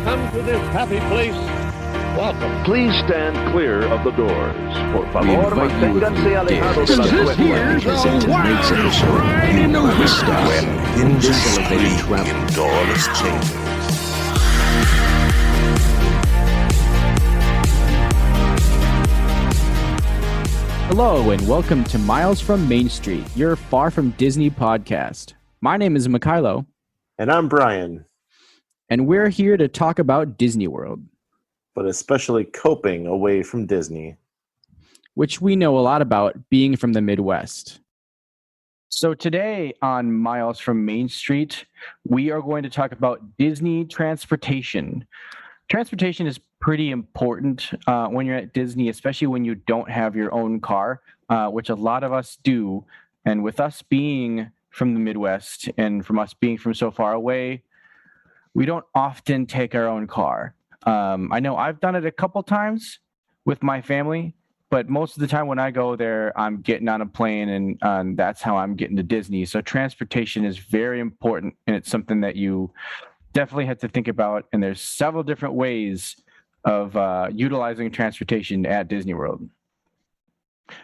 come to this happy place, welcome. Please stand clear of the doors. Por favor, manténganse alejados de las This here's puertas. a wild ride in the whiskers. When indescribable travel doors changes. Hello and welcome to Miles from Main Street, your Far From Disney podcast. My name is Mikhailo. And I'm Brian. And we're here to talk about Disney World, But especially coping away from Disney. which we know a lot about being from the Midwest. So today on Miles from Main Street, we are going to talk about Disney transportation. Transportation is pretty important when you're at Disney, especially when you don't have your own car, which a lot of us do. And with us being from the Midwest and from us being from so far away, we don't often take our own car. I know I've done it a couple times with my family, but most of the time when I go there, I'm getting on a plane and that's how I'm getting to Disney. So transportation is very important, and it's something that you definitely have to think about. And there's several different ways of utilizing transportation at Disney World.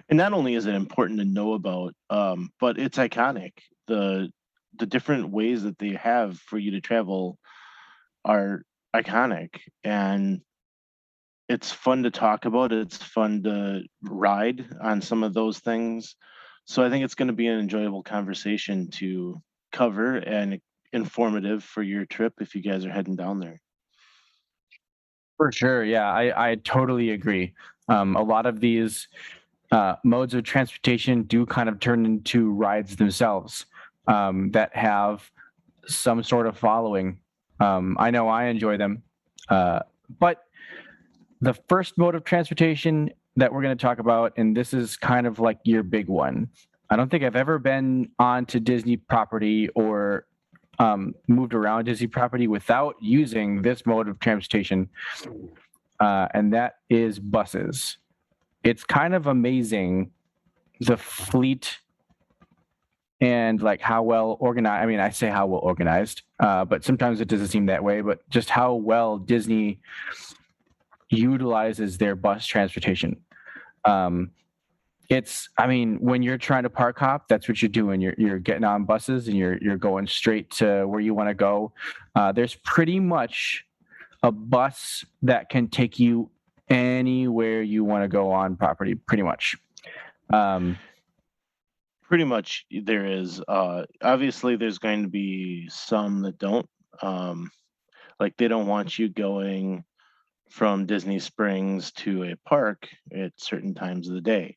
And not only is it important to know about, but it's iconic. The different ways that they have for you to travel are iconic, and it's fun to talk about. It's fun to ride on some of those things. So I think it's going to be an enjoyable conversation to cover and informative for your trip if you guys are heading down there. For sure. Yeah, I totally agree. A lot of these modes of transportation do kind of turn into rides themselves that have some sort of following. I know I enjoy them. But the first mode of transportation that we're going to talk about, and this is kind of like your big one. I don't think I've ever been onto Disney property or moved around Disney property without using this mode of transportation, and that is buses. It's kind of amazing, the fleet and like how well organized. I mean, I say how well organized, but sometimes it doesn't seem that way, but just how well Disney utilizes their bus transportation. I mean, when you're trying to park hop, that's what you're doing. You're getting on buses and you're going straight to where you want to go. There's pretty much a bus that can take you anywhere you want to go on property, pretty much. Pretty much there is. Obviously, there's going to be some that don't. Like they don't want you going from Disney Springs to a park at certain times of the day.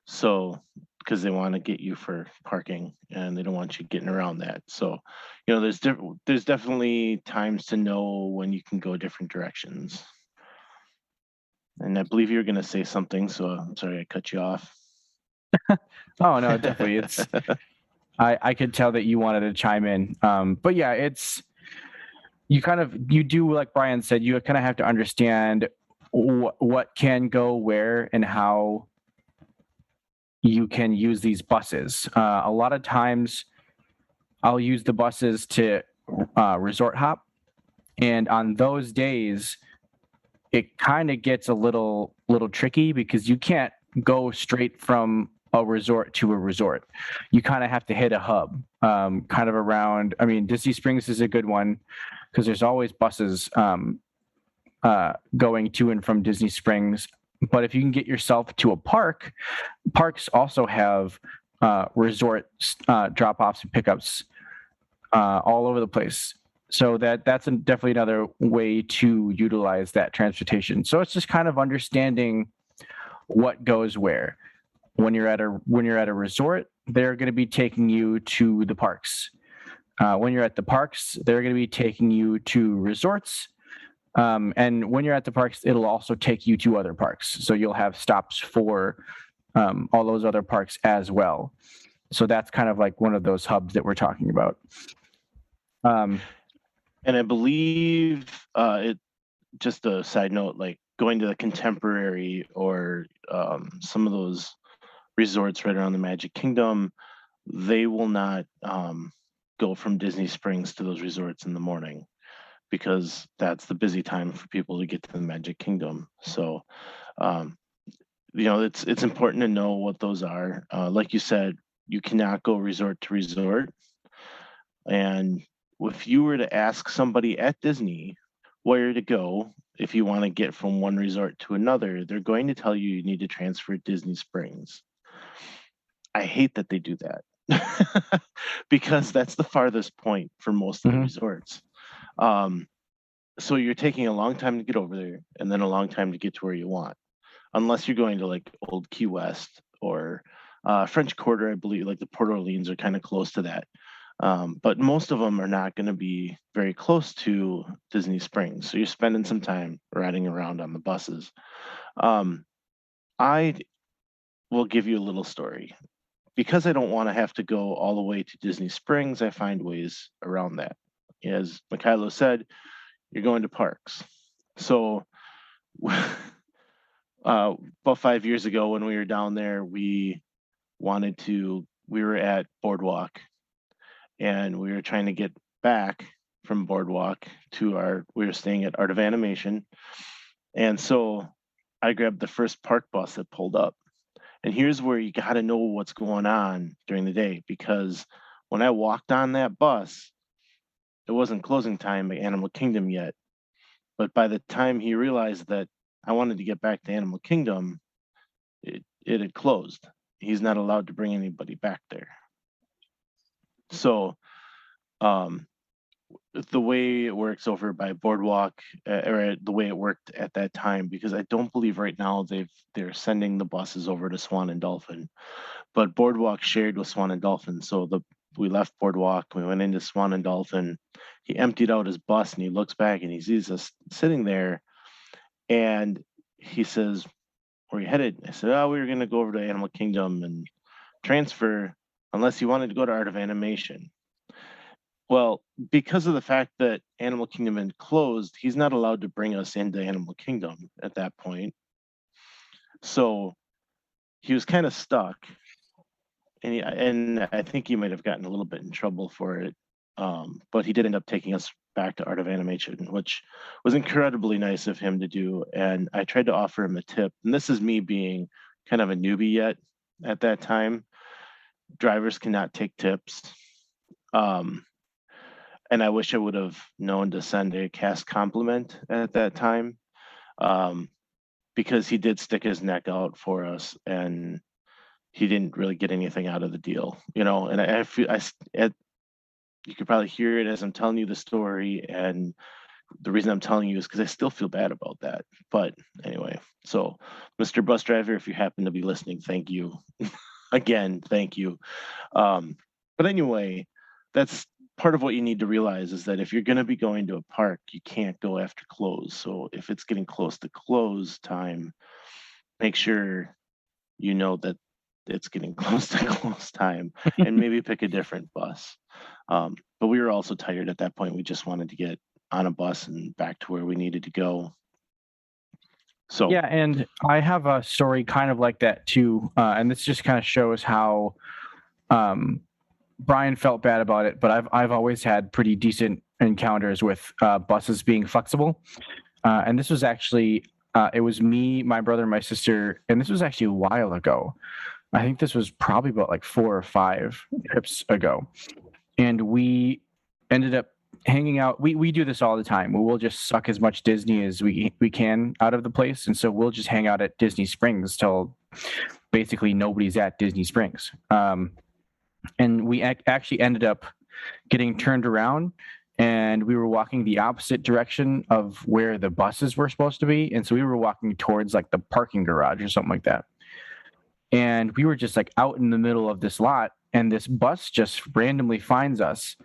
So, because they want to get you for parking and they don't want you getting around that. So, there's definitely times to know when you can go different directions. And I believe you were going to say something, so I'm sorry I cut you off. Oh no, definitely. I could tell that you wanted to chime in. But yeah, you do, like Brian said, you kind of have to understand what can go where and how you can use these buses. A lot of times I'll use the buses to resort hop. And on those days, it kind of gets a little tricky because you can't go straight from a resort to a resort. You kind of have to hit a hub kind of around. I mean, Disney Springs is a good one because there's always buses going to and from Disney Springs. But if you can get yourself to a park, parks also have resort drop-offs and pickups all over the place. So that's definitely another way to utilize that transportation. So it's just kind of understanding what goes where. When you're at a resort, they're going to be taking you to the parks. When you're at the parks, they're going to be taking you to resorts. And when you're at the parks, it'll also take you to other parks. So you'll have stops for all those other parks as well. So that's kind of like one of those hubs that we're talking about. And I believe just a side note, like going to the Contemporary or some of those resorts right around the Magic Kingdom, they will not go from Disney Springs to those resorts in the morning. because that's the busy time for people to get to the Magic Kingdom. So, it's important to know what those are. Like you said, you cannot go resort to resort. And if you were to ask somebody at Disney where to go, if you want to get from one resort to another, they're going to tell you need to transfer at Disney Springs. I hate that they do that because that's the farthest point for most of the resorts. So you're taking a long time to get over there and then a long time to get to where you want, unless you're going to like Old Key West or French Quarter, I believe, like the Port Orleans are kind of close to that. But most of them are not going to be very close to Disney Springs. So you're spending some time riding around on the buses. I will give you a little story. Because I don't want to have to go all the way to Disney Springs, I find ways around that. As Mikhailo said, you're going to parks. So about 5 years ago when we were down there, we were at Boardwalk, and we were trying to get back from Boardwalk to we were staying at Art of Animation. And so I grabbed the first park bus that pulled up. And here's where you got to know what's going on during the day, because when I walked on that bus, it wasn't closing time at Animal Kingdom yet. But by the time he realized that I wanted to get back to Animal Kingdom, it had closed. He's not allowed to bring anybody back there. So the way it works over by Boardwalk, or the way it worked at that time, because I don't believe right now they're sending the buses over to Swan and Dolphin, but Boardwalk shared with Swan and Dolphin. So we left Boardwalk, we went into Swan and Dolphin. He emptied out his bus and he looks back and he sees us sitting there, and he says, "Where are you headed?" I said, "Oh, we were going to go over to Animal Kingdom and transfer, unless you wanted to go to Art of Animation." Well, because of the fact that Animal Kingdom had closed, he's not allowed to bring us into Animal Kingdom at that point. So he was kind of stuck, and I think he might have gotten a little bit in trouble for it. But he did end up taking us back to Art of Animation, which was incredibly nice of him to do. And I tried to offer him a tip. And this is me being kind of a newbie yet at that time. Drivers cannot take tips. And I wish I would have known to send a cast compliment at that time, because he did stick his neck out for us, and he didn't really get anything out of the deal, And I feel you could probably hear it as I'm telling you the story, and the reason I'm telling you is because I still feel bad about that. But anyway, so Mr. Bus Driver, if you happen to be listening, thank you again, thank you. But anyway, that's part of what you need to realize, is that if you're going to be going to a park, you can't go after close. So if it's getting close to close time, make sure you know that it's getting close to close time, and maybe pick a different bus. But we were also tired at that point. We just wanted to get on a bus and back to where we needed to go. So yeah, and I have a story kind of like that too, and this just kind of shows how Brian felt bad about it, but I've always had pretty decent encounters with buses being flexible. And this was actually it was me, my brother, and my sister, and this was actually a while ago. I think this was probably about like 4 or 5 trips ago, and we ended up hanging out. We do this all the time. We'll just suck as much Disney as we can out of the place, and so we'll just hang out at Disney Springs till basically nobody's at Disney Springs. And we actually ended up getting turned around, and we were walking the opposite direction of where the buses were supposed to be. And so we were walking towards like the parking garage or something like that. And we were just like out in the middle of this lot, and this bus just randomly finds us.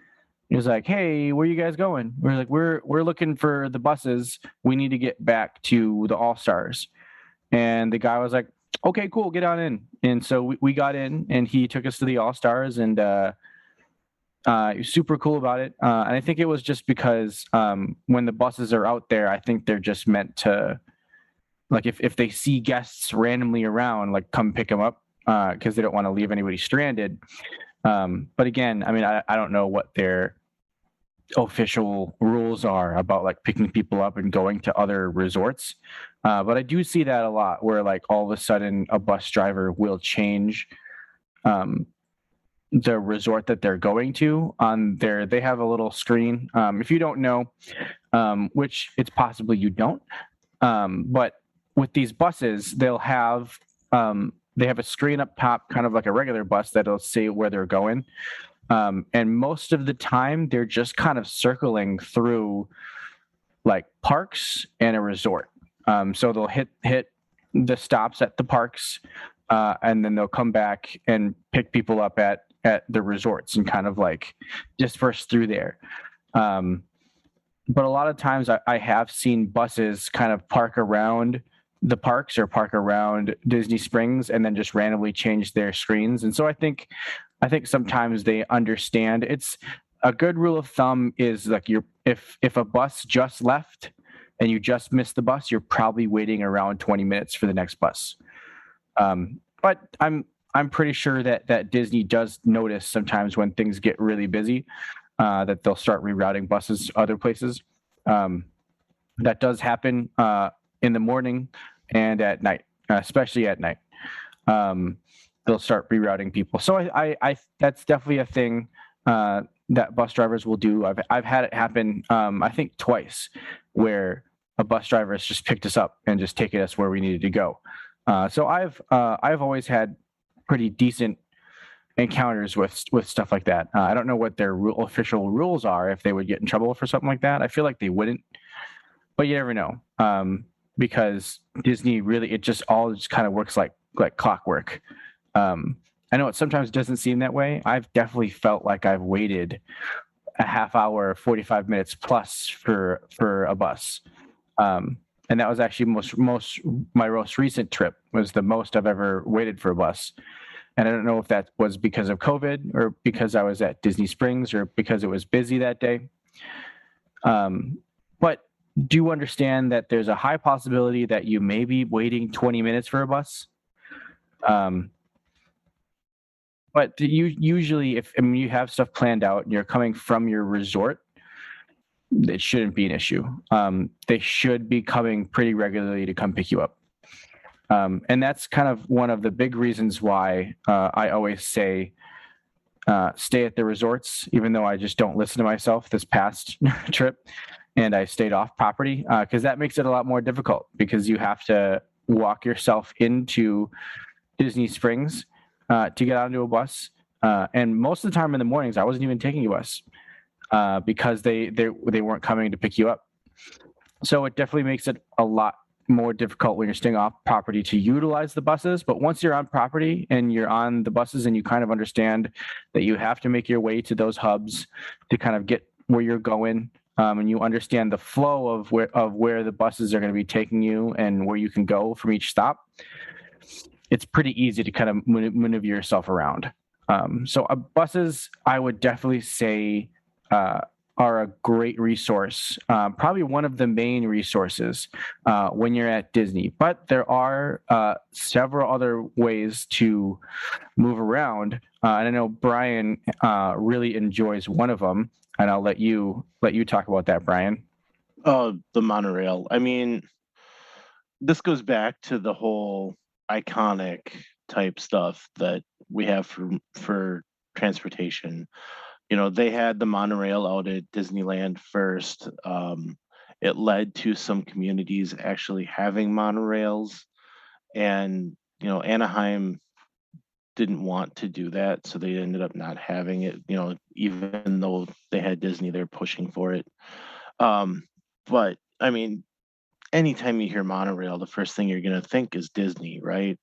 He was like, "Hey, where you guys going?" We're like, we're looking for the buses. We need to get back to the All-Stars. And the guy was like, "Okay, cool, get on in." And so we got in, and he took us to the All-Stars, and he was super cool about it. And I think it was just because when the buses are out there, I think they're just meant to, like, if they see guests randomly around, like, come pick them up, because they don't want to leave anybody stranded. But again, I mean, I don't know what their official rules are about like picking people up and going to other resorts. But I do see that a lot where like all of a sudden a bus driver will change the resort that they're going to on their, they have a little screen. If you don't know, which it's possibly you don't, but with these buses, they have a screen up top, kind of like a regular bus that'll say where they're going. And most of the time, they're just kind of circling through like parks and a resort. So they'll hit the stops at the parks, and then they'll come back and pick people up at the resorts and kind of like disperse through there. But a lot of times I have seen buses kind of park around the parks or park around Disney Springs and then just randomly change their screens. And so I think sometimes they understand. It's a good rule of thumb is like if a bus just left and you just missed the bus, you're probably waiting around 20 minutes for the next bus. But I'm pretty sure that Disney does notice sometimes when things get really busy, that they'll start rerouting buses to other places. That does happen in the morning and at night, especially at night. They'll start rerouting people. So I that's definitely a thing that bus drivers will do. I've had it happen, I think twice, where a bus driver has just picked us up and just taken us where we needed to go. So I've always had pretty decent encounters with stuff like that. I don't know what their official rules are, if they would get in trouble for something like that. I feel like they wouldn't, but you never know, because Disney really, it just all just kind of works like clockwork. I know it sometimes doesn't seem that way. I've definitely felt like I've waited a half hour, 45 minutes plus for a bus. And that was actually my most recent trip was the most I've ever waited for a bus. And I don't know if that was because of COVID or because I was at Disney Springs or because it was busy that day. But do understand that there's a high possibility that you may be waiting 20 minutes for a bus. But usually if you have stuff planned out and you're coming from your resort, it shouldn't be an issue. They should be coming pretty regularly to come pick you up. And that's kind of one of the big reasons why I always say stay at the resorts, even though I just don't listen to myself this past trip and I stayed off property, because that makes it a lot more difficult because you have to walk yourself into Disney Springs to get onto a bus. And most of the time in the mornings, I wasn't even taking a bus because they weren't coming to pick you up. So it definitely makes it a lot more difficult when you're staying off property to utilize the buses. But once you're on property and you're on the buses and you kind of understand that you have to make your way to those hubs to kind of get where you're going, and you understand the flow of where the buses are going to be taking you and where you can go from each stop, it's pretty easy to kind of maneuver yourself around. So buses, I would definitely say, are a great resource, probably one of the main resources when you're at Disney. But there are several other ways to move around, and I know Brian really enjoys one of them, and I'll let you talk about that, Brian. Oh, the monorail. I mean, this goes back to the whole iconic type stuff that we have for transportation. You know, they had the monorail out at Disneyland first. It led to some communities actually having monorails, and you know, Anaheim didn't want to do that, so they ended up not having it. You know, even though they had Disney, they're pushing for it. But I mean, anytime you hear monorail, the first thing you're gonna think is Disney, right?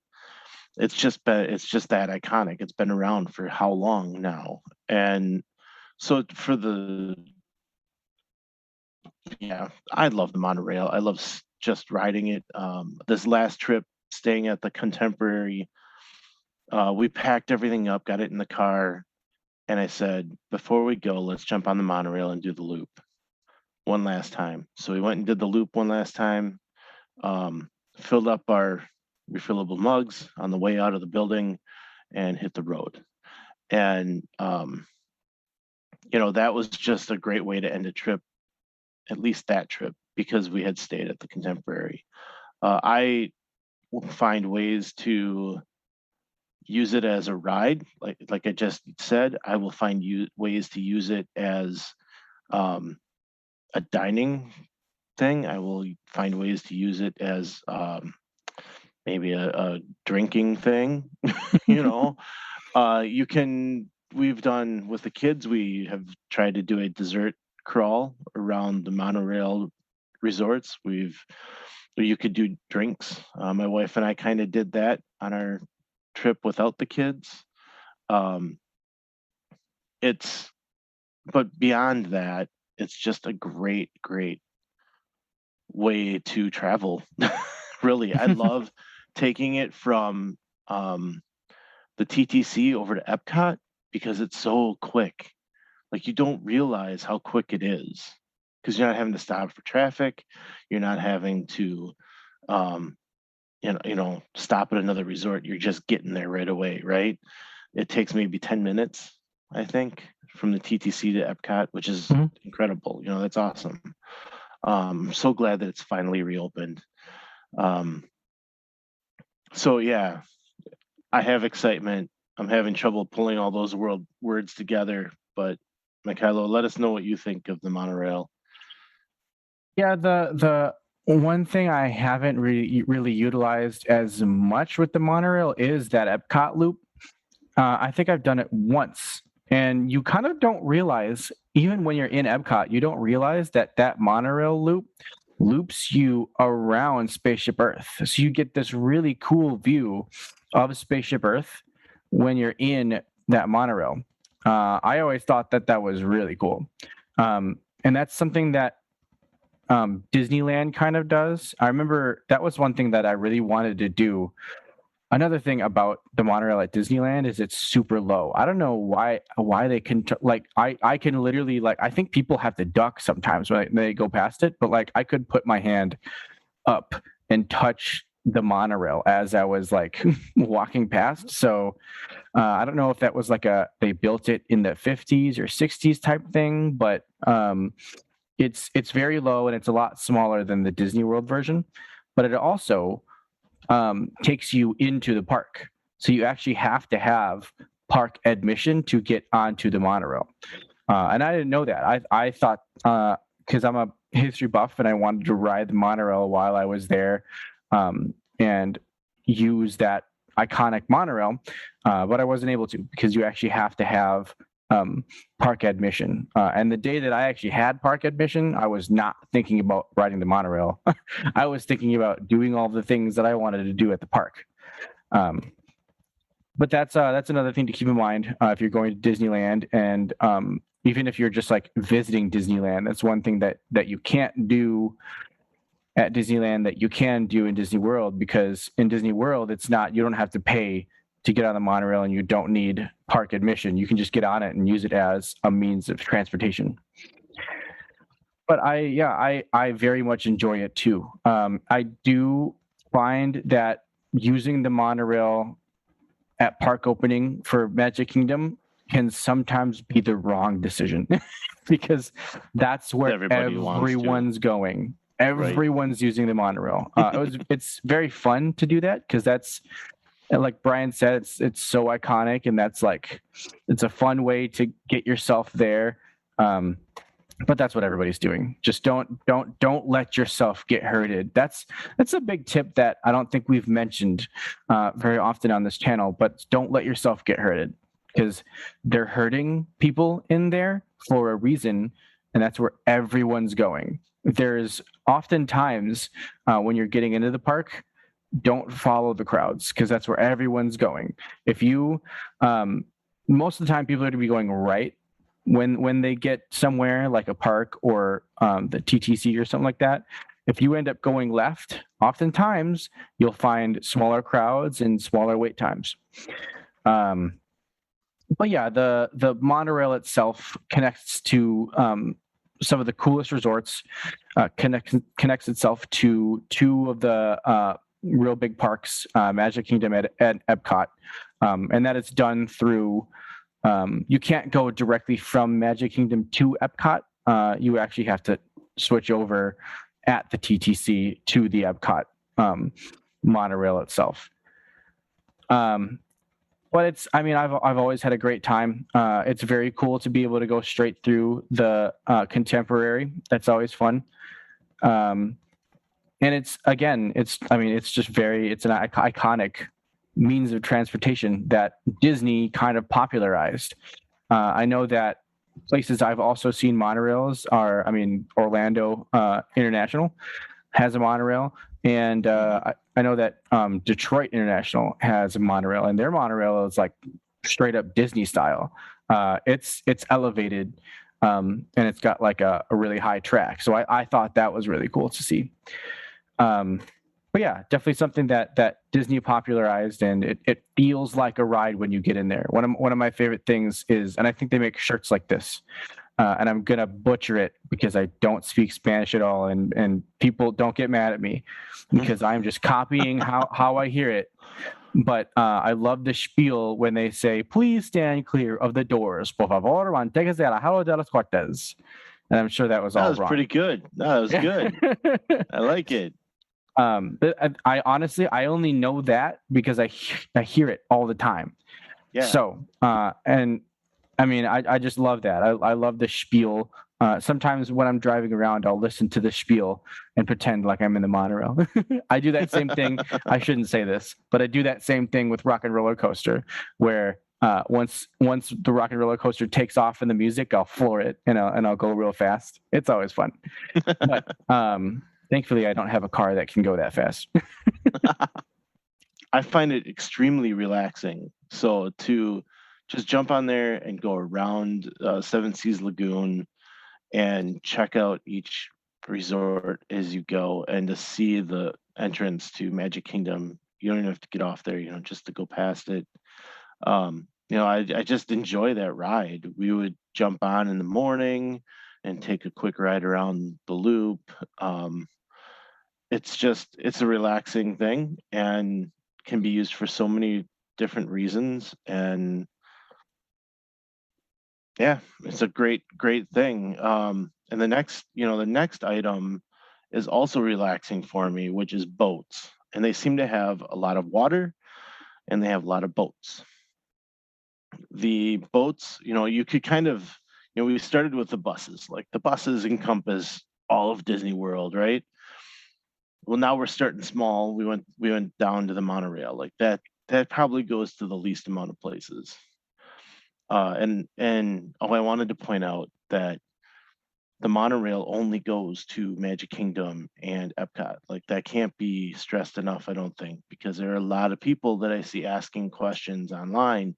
It's just that iconic. It's been around for how long now? And so I love the monorail. I love just riding it. This last trip, staying at the Contemporary, we packed everything up, got it in the car, and I said, before we go, let's jump on the monorail and do the loop one last time. So we went and did the loop one last time, filled up our refillable mugs on the way out of the building, and hit the road. And that was just a great way to end a trip, at least that trip, because we had stayed at the Contemporary. I will find ways to use it as a ride, like I just said. I will find ways to use it as a dining thing. I will find ways to use it as maybe a drinking thing. you know, we've done with the kids, we have tried to do a dessert crawl around the monorail resorts. You could do drinks. My wife and I kind of did that on our trip without the kids. It's But beyond that, it's just a great, great way to travel. Really, I love taking it from the TTC over to Epcot because it's so quick. Like you don't realize how quick it is because you're not having to stop for traffic. You're not having to, stop at another resort. You're just getting there right away, right? It takes maybe 10 minutes, I think, from the TTC to Epcot, which is incredible. That's awesome. I'm so glad that it's finally reopened. So yeah, I have excitement. I'm having trouble pulling all those words together, but Mikhailo, let us know what you think of the monorail. Yeah, the one thing I haven't really utilized as much with the monorail is that Epcot loop. I think I've done it once, and you kind of don't realize, even when you're in Epcot, you don't realize that monorail loop loops you around Spaceship Earth. So you get this really cool view of Spaceship Earth when you're in that monorail. I always thought that was really cool. And that's something that Disneyland kind of does. I remember that was one thing that I really wanted to do. Another thing about the monorail at Disneyland is it's super low. I don't know why they can I can literally, I think people have to duck sometimes when they go past it, but I could put my hand up and touch the monorail as I was walking past. So I don't know if that was they built it in the 50s or 60s type thing, but it's very low and it's a lot smaller than the Disney World version, but it also takes you into the park. So you actually have to have park admission to get onto the monorail. And I didn't know that. I thought, because I'm a history buff and I wanted to ride the monorail while I was there and use that iconic monorail, but I wasn't able to because you actually have to have park admission. And the day that I actually had park admission, I was not thinking about riding the monorail. I was thinking about doing all the things that I wanted to do at the park. But that's another thing to keep in mind if you're going to Disneyland, and even if you're just visiting Disneyland, that's one thing that you can't do at Disneyland that you can do in Disney World, because in Disney World you don't have to pay to get on the monorail and you don't need park admission. You can just get on it and use it as a means of transportation. But I very much enjoy it too. I do find that using the monorail at park opening for Magic Kingdom can sometimes be the wrong decision because that's where everyone's going. Everyone's using the monorail. It's very fun to do that because that's, like Brian said, it's so iconic, and that's it's a fun way to get yourself there. But that's what everybody's doing. Just don't let yourself get hurted. That's a big tip that I don't think we've mentioned very often on this channel. But don't let yourself get hurted, because they're hurting people in there for a reason, and that's where everyone's going. There's oftentimes when you're getting into the park, don't follow the crowds, because that's where everyone's going. If you most of the time people are going to be going right when they get somewhere like a park or the TTC or something like that. If you end up going left, oftentimes you'll find smaller crowds and smaller wait times. But yeah, the monorail itself connects to some of the coolest resorts, connects itself to two of the real big parks, Magic Kingdom and Epcot, and that it's done through You can't go directly from Magic Kingdom to Epcot. You actually have to switch over at the TTC to the Epcot monorail itself. But I've always had a great time. It's very cool to be able to go straight through the Contemporary. That's always fun. And it's an iconic means of transportation that Disney kind of popularized. I know that places I've also seen monorails are, Orlando International has a monorail, and I know that Detroit International has a monorail, and their monorail is like straight up Disney style. It's elevated, and it's got like a really high track. So I thought that was really cool to see. But yeah, definitely something that Disney popularized, and it feels like a ride when you get in there. One of my favorite things is, and I think they make shirts like this, and I'm gonna butcher it because I don't speak Spanish at all, and people don't get mad at me because I'm just copying how I hear it. But I love the spiel when they say, "Please stand clear of the doors. Por favor, manténgase alejado de las puertas." And I'm sure that was all That was wrong. pretty good. No, that was good. I like it. But I honestly, I only know that because I hear it all the time. Yeah. So, and I mean, I just love that. I love the spiel. Sometimes when I'm driving around, I'll listen to the spiel and pretend like I'm in the monorail. I do that same thing. I shouldn't say this, but I do that same thing with Rock and Roller Coaster, where once the Rock and Roller Coaster takes off in the music, I'll floor it and I'll go real fast. It's always fun. But thankfully, I don't have a car that can go that fast. I find it extremely relaxing. So to just jump on there and go around Seven Seas Lagoon and check out each resort as you go, and to see the entrance to Magic Kingdom, you don't even have to get off there, just to go past it. I just enjoy that ride. We would jump on in the morning and take a quick ride around the loop. It's a relaxing thing and can be used for so many different reasons. And yeah, it's a great thing. And the next item is also relaxing for me, which is boats. And they seem to have a lot of water and they have a lot of boats. The boats, you could kind of, we started with the buses. Like the buses encompass all of Disney World, right? Well, now we're starting small. We went down to the monorail. Like that probably goes to the least amount of places. I wanted to point out that the monorail only goes to Magic Kingdom and Epcot. Like that can't be stressed enough, I don't think, because there are a lot of people that I see asking questions online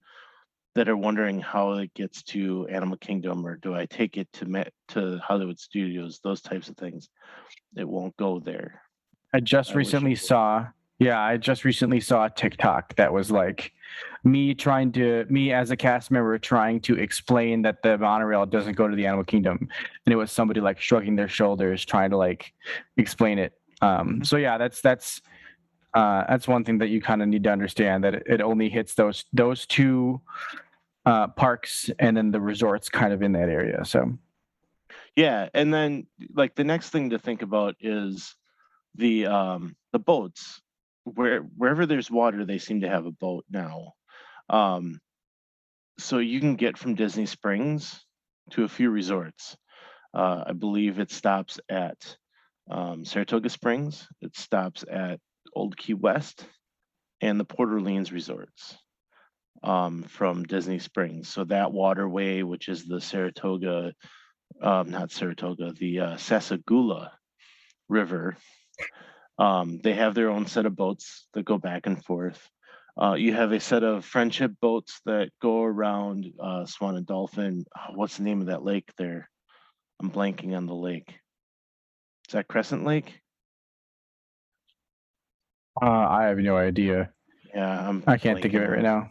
that are wondering how it gets to Animal Kingdom, or do I take it to Hollywood Studios, those types of things. It won't go there. I just recently saw a TikTok that was like me as a cast member trying to explain that the monorail doesn't go to the Animal Kingdom, and it was somebody like shrugging their shoulders trying to like explain it. So yeah, that's one thing that you kind of need to understand, that it only hits those two parks and then the resorts kind of in that area. So yeah, and then like the next thing to think about is the boats. Wherever there's water, they seem to have a boat now. So you can get from Disney Springs to a few resorts. I believe it stops at Saratoga Springs. It stops at Old Key West and the Port Orleans resorts from Disney Springs. So that waterway, which is the Saratoga, not Saratoga, the Sassagoula River. They have their own set of boats that go back and forth. You have a set of friendship boats that go around Swan and Dolphin. What's the name of that lake there? I'm blanking on the lake. Is that Crescent Lake? I have no idea. Yeah, I can't think of it right now.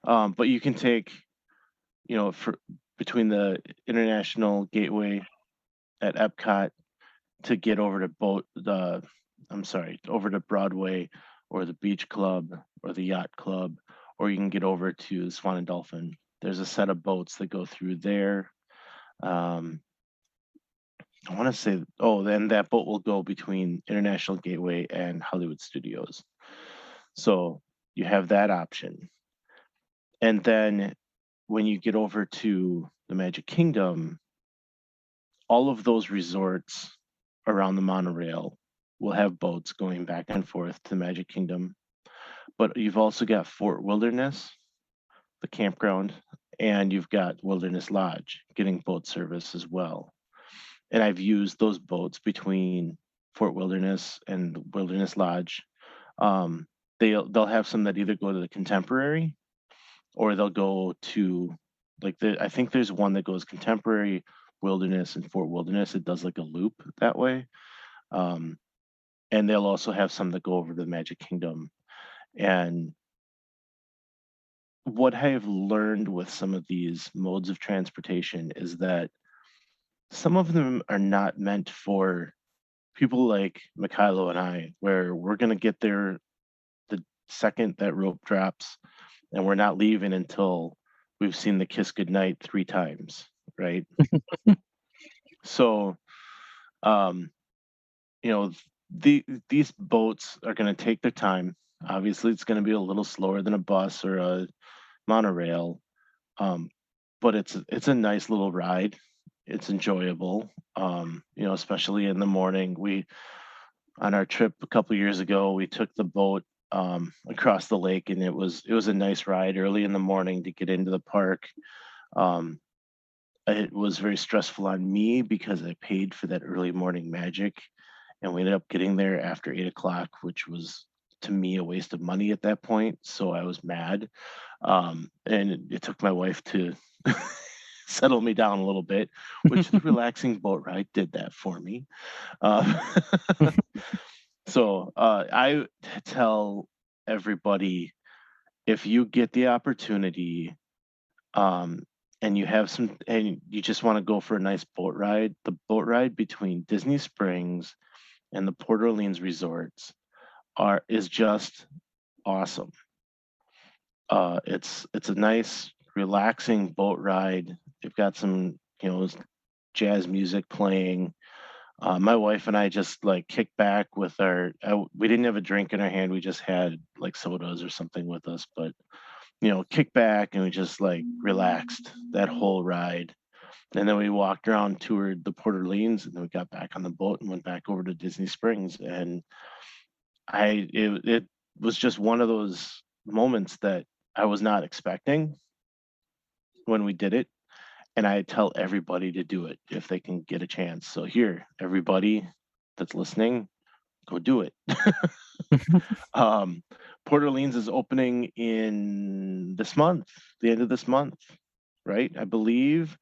But you can take, between the International Gateway at Epcot to get over to over to Broadway or the Beach Club or the Yacht Club, or you can get over to Swan and Dolphin There's a set of boats that go through there. I want to say, then that boat will go between International Gateway and Hollywood Studios. So you have that option. And then when you get over to the Magic Kingdom, all of those resorts around the monorail will have boats going back and forth to the Magic Kingdom. But you've also got Fort Wilderness, the campground, and you've got Wilderness Lodge getting boat service as well. And I've used those boats between Fort Wilderness and Wilderness Lodge. They'll have some that either go to the Contemporary or they'll go to I think there's one that goes Contemporary, Wilderness, and Fort Wilderness. It does like a loop that way. And they'll also have some that go over to the Magic Kingdom. And what I've learned with some of these modes of transportation is that some of them are not meant for people like Mikhailo and I, where we're going to get there the second that rope drops, and we're not leaving until we've seen the Kiss Goodnight 3 times, right? So, these boats are going to take their time. Obviously, it's going to be a little slower than a bus or a monorail, but it's a nice little ride. It's enjoyable, especially in the morning. On our trip a couple years ago, we took the boat across the lake, and it was a nice ride early in the morning to get into the park. It was very stressful on me because I paid for that early morning magic, and we ended up getting there after 8 o'clock, which was to me a waste of money at that point. So I was mad, and it took my wife to settle me down a little bit, which the relaxing boat ride did that for me. So I tell everybody, if you get the opportunity, and you have and you just want to go for a nice boat ride, the boat ride between Disney Springs and the Port Orleans resorts is just awesome. It's a nice, relaxing boat ride. They've got some, jazz music playing. My wife and I just kick back with we didn't have a drink in our hand. We just had sodas or something with us, but kick back and we just relaxed that whole ride. And then we walked around, toured the Port Orleans, and then we got back on the boat and went back over to Disney Springs. And it was just one of those moments that I was not expecting when we did it. And I tell everybody to do it if they can get a chance. So here, everybody that's listening, go do it. Port Orleans is opening in this month, the end of this month, right? I believe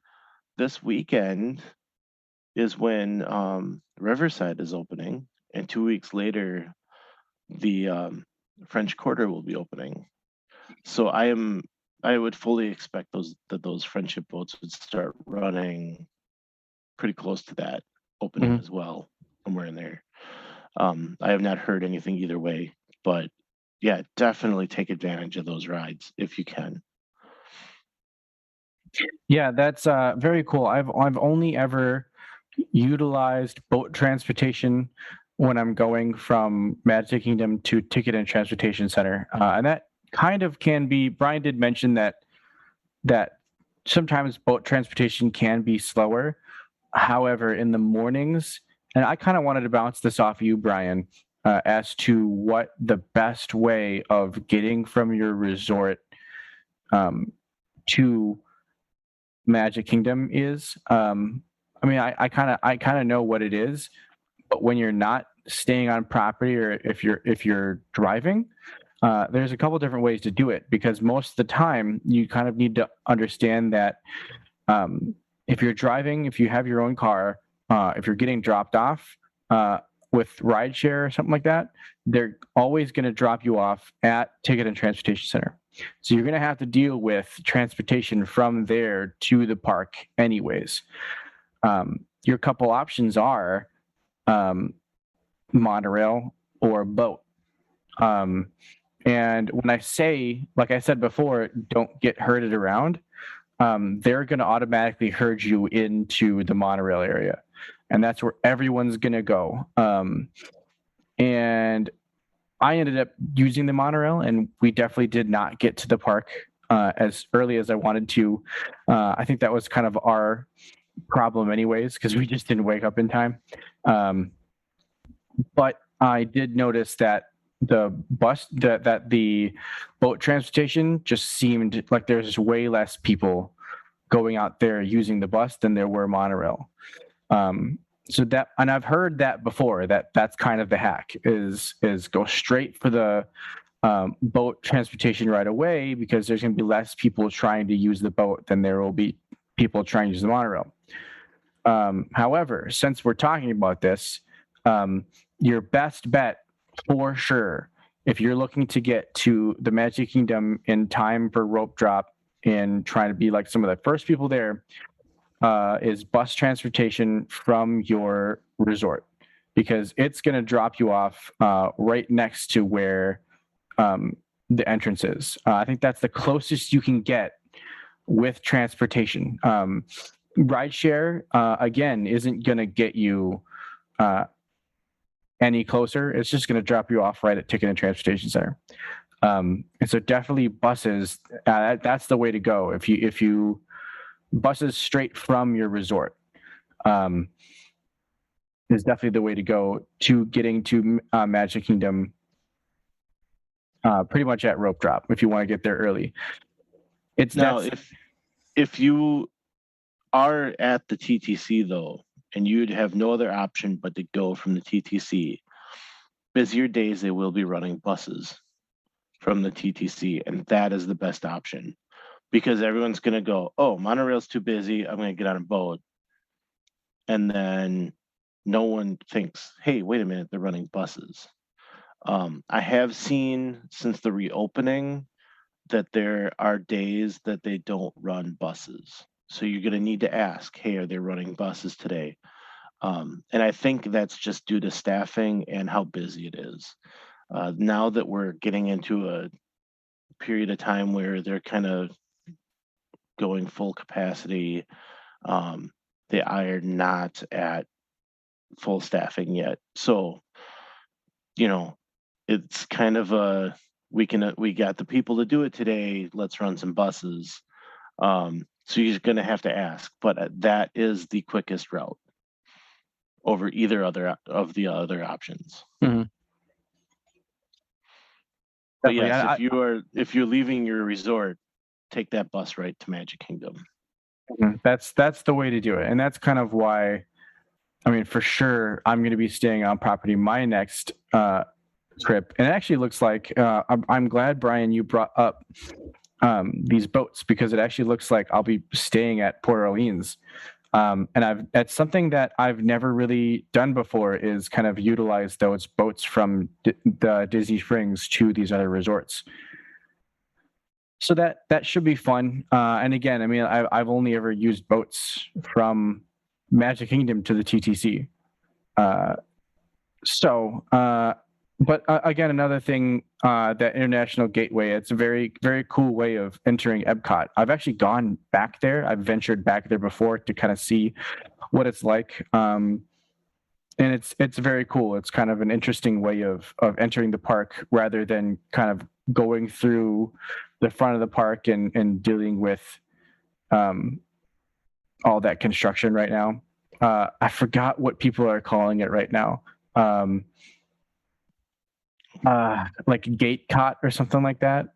this weekend is when Riverside is opening, and 2 weeks later, the French Quarter will be opening. So I would fully expect those friendship boats would start running pretty close to that opening as well when we're in there. I have not heard anything either way, but yeah, definitely take advantage of those rides if you can. Yeah, that's very cool. I've only ever utilized boat transportation when I'm going from Magic Kingdom to Ticket and Transportation Center, and that kind of can be. Brian did mention that sometimes boat transportation can be slower. However, in the mornings, and I kind of wanted to bounce this off you, Brian, as to what the best way of getting from your resort to Magic Kingdom is. I mean, I kind of know what it is, but when you're not staying on property or if you're driving, there's a couple different ways to do it, because most of the time you kind of need to understand that if you're driving, if you have your own car, if you're getting dropped off with rideshare or something like that, they're always going to drop you off at Ticket and Transportation Center. So you're going to have to deal with transportation from there to the park anyways. Your couple options are monorail or boat. And when I say, like I said before, don't get herded around, they're going to automatically herd you into the monorail area, and that's where everyone's going to go. And I ended up using the monorail, and we definitely did not get to the park as early as I wanted to. I think that was kind of our problem anyways, because we just didn't wake up in time. But I did notice that the boat transportation just seemed like there's way less people going out there using the bus than there were monorail. So that, and I've heard that before, that's kind of the hack is go straight for the boat transportation right away, because there's going to be less people trying to use the boat than there will be people trying to use the monorail. However, since we're talking about this, your best bet for sure, if you're looking to get to the Magic Kingdom in time for rope drop and trying to be like some of the first people there, is bus transportation from your resort, because it's going to drop you off right next to where the entrance is. I think that's the closest you can get with transportation. Rideshare, again, isn't going to get you any closer. It's just going to drop you off right at Ticket and Transportation Center. And so definitely buses, that's the way to go. If you buses straight from your resort is definitely the way to go to getting to Magic Kingdom pretty much at rope drop if you want to get there early. If you are at the TTC though, and you'd have no other option but to go from the TTC, busier days they will be running buses from the TTC, and that is the best option, because everyone's going to go, oh, monorail's too busy, I'm going to get on a boat. And then no one thinks, hey, wait a minute, they're running buses. I have seen since the reopening that there are days that they don't run buses. So you're going to need to ask, hey, are they running buses today? And I think that's just due to staffing and how busy it is. Now that we're getting into a period of time where they're kind of going full capacity, they are not at full staffing yet. So, it's kind of we got the people to do it today, let's run some buses. So you're going to have to ask, but that is the quickest route over either other of the other options. Mm-hmm. But yes, if you're leaving your resort, take that bus right to Magic Kingdom. That's the way to do it, and that's kind of why. I mean, for sure, I'm going to be staying on property my next trip, and it actually looks like I'm glad, Brian, you brought up these boats, because it actually looks like I'll be staying at Port Orleans, and it's something that I've never really done before, is kind of utilize those boats from the Disney Springs to these other resorts. So that should be fun. And again, I mean, I've only ever used boats from Magic Kingdom to the TTC. But again, another thing, that International Gateway, it's a very, very cool way of entering Epcot. I've actually gone back there. I've ventured back there before to kind of see what it's like. And it's very cool. It's kind of an interesting way of entering the park, rather than kind of going through the front of the park and dealing with all that construction right now. I forgot what people are calling it right now. Like gate cot or something like that.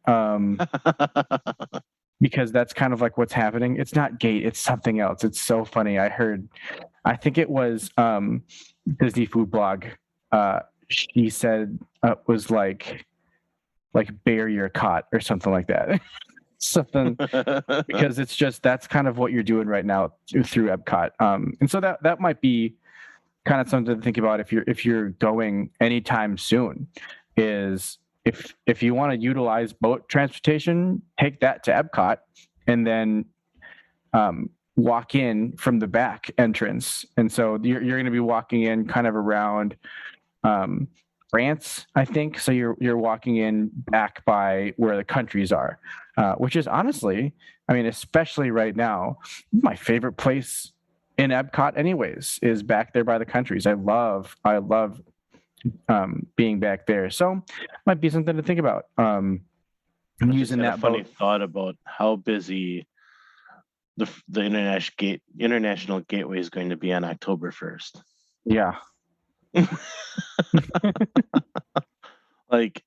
Because that's kind of like what's happening. It's not gate, it's something else. It's so funny. I think it was Disney Food Blog. She said it was like barrier cot or something like that. Something, because it's just, that's kind of what you're doing right now through Epcot. And so that might be kind of something to think about if you're going anytime soon, is if you want to utilize boat transportation, take that to Epcot, and then walk in from the back entrance. And so you're going to be walking in kind of around France, I think. So you're walking in back by where the countries are, which is honestly, I mean, especially right now, my favorite place in Epcot, anyways, is back there by the countries. I love being back there. So might be something to think about. I just Using had a that funny boat. thought about how busy the international gateway is going to be on October 1st. Yeah. Like,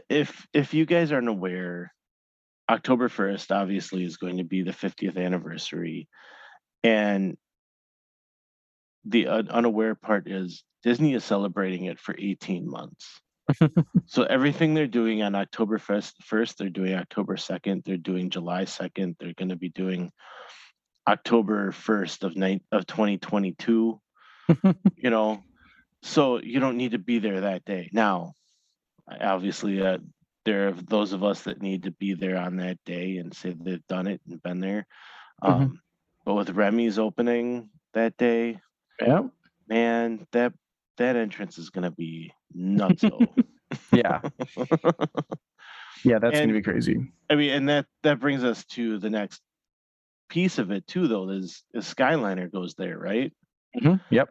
if you guys aren't aware, October 1st obviously is going to be the 50th anniversary, and the unaware part is Disney is celebrating it for 18 months. So everything they're doing on October 1st, they're doing October 2nd, they're doing July 2nd, they're going to be doing October 1st of 2022, you know. So you don't need to be there that day. Now, obviously, there are those of us that need to be there on that day and say they've done it and been there. Mhm. But with Remy's opening that day, Yeah. man, that entrance is gonna be nutso. Yeah. Yeah, that's going to And be crazy. I mean, and that brings us to the next piece of it too, though. Is Skyliner goes there, right? Yep.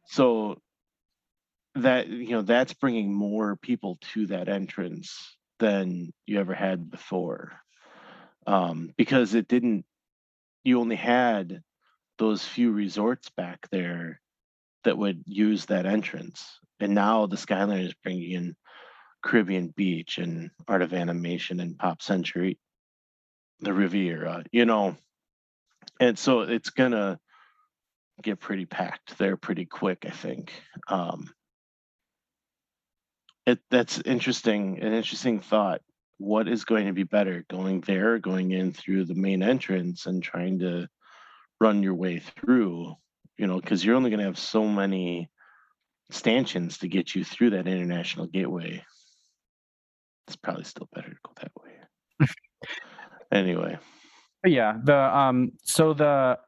So that, that's bringing more people to that entrance than you ever had before, because you only had those few resorts back there that would use that entrance, and now the Skyliner is bringing in Caribbean Beach and Art of Animation and Pop Century, the Riviera, and so it's gonna get pretty packed there pretty quick, I think. That's interesting, an interesting thought. What is going to be better, going there, going in through the main entrance and trying to run your way through, because you're only going to have so many stanchions to get you through that international gateway. It's probably still better to go that way. Anyway. But yeah, so the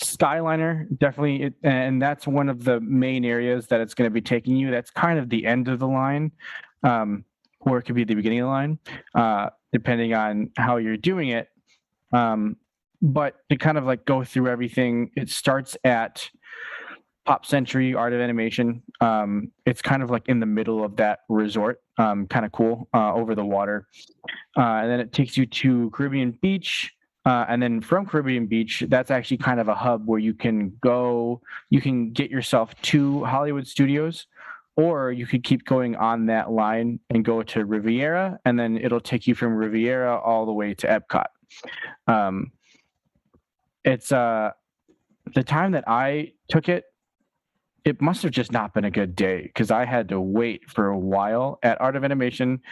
Skyliner definitely, and that's one of the main areas that it's going to be taking you. That's kind of the end of the line, or it could be the beginning of the line, depending on how you're doing it. But to kind of like go through everything, it starts at Pop Century Art of Animation. It's kind of like in the middle of that resort, kind of cool, over the water, and then it takes you to Caribbean Beach. And then from Caribbean Beach, that's actually kind of a hub where you can get yourself to Hollywood Studios, or you could keep going on that line and go to Riviera, and then it'll take you from Riviera all the way to Epcot. It's the time that I took it must have just not been a good day, because I had to wait for a while at Art of Animation.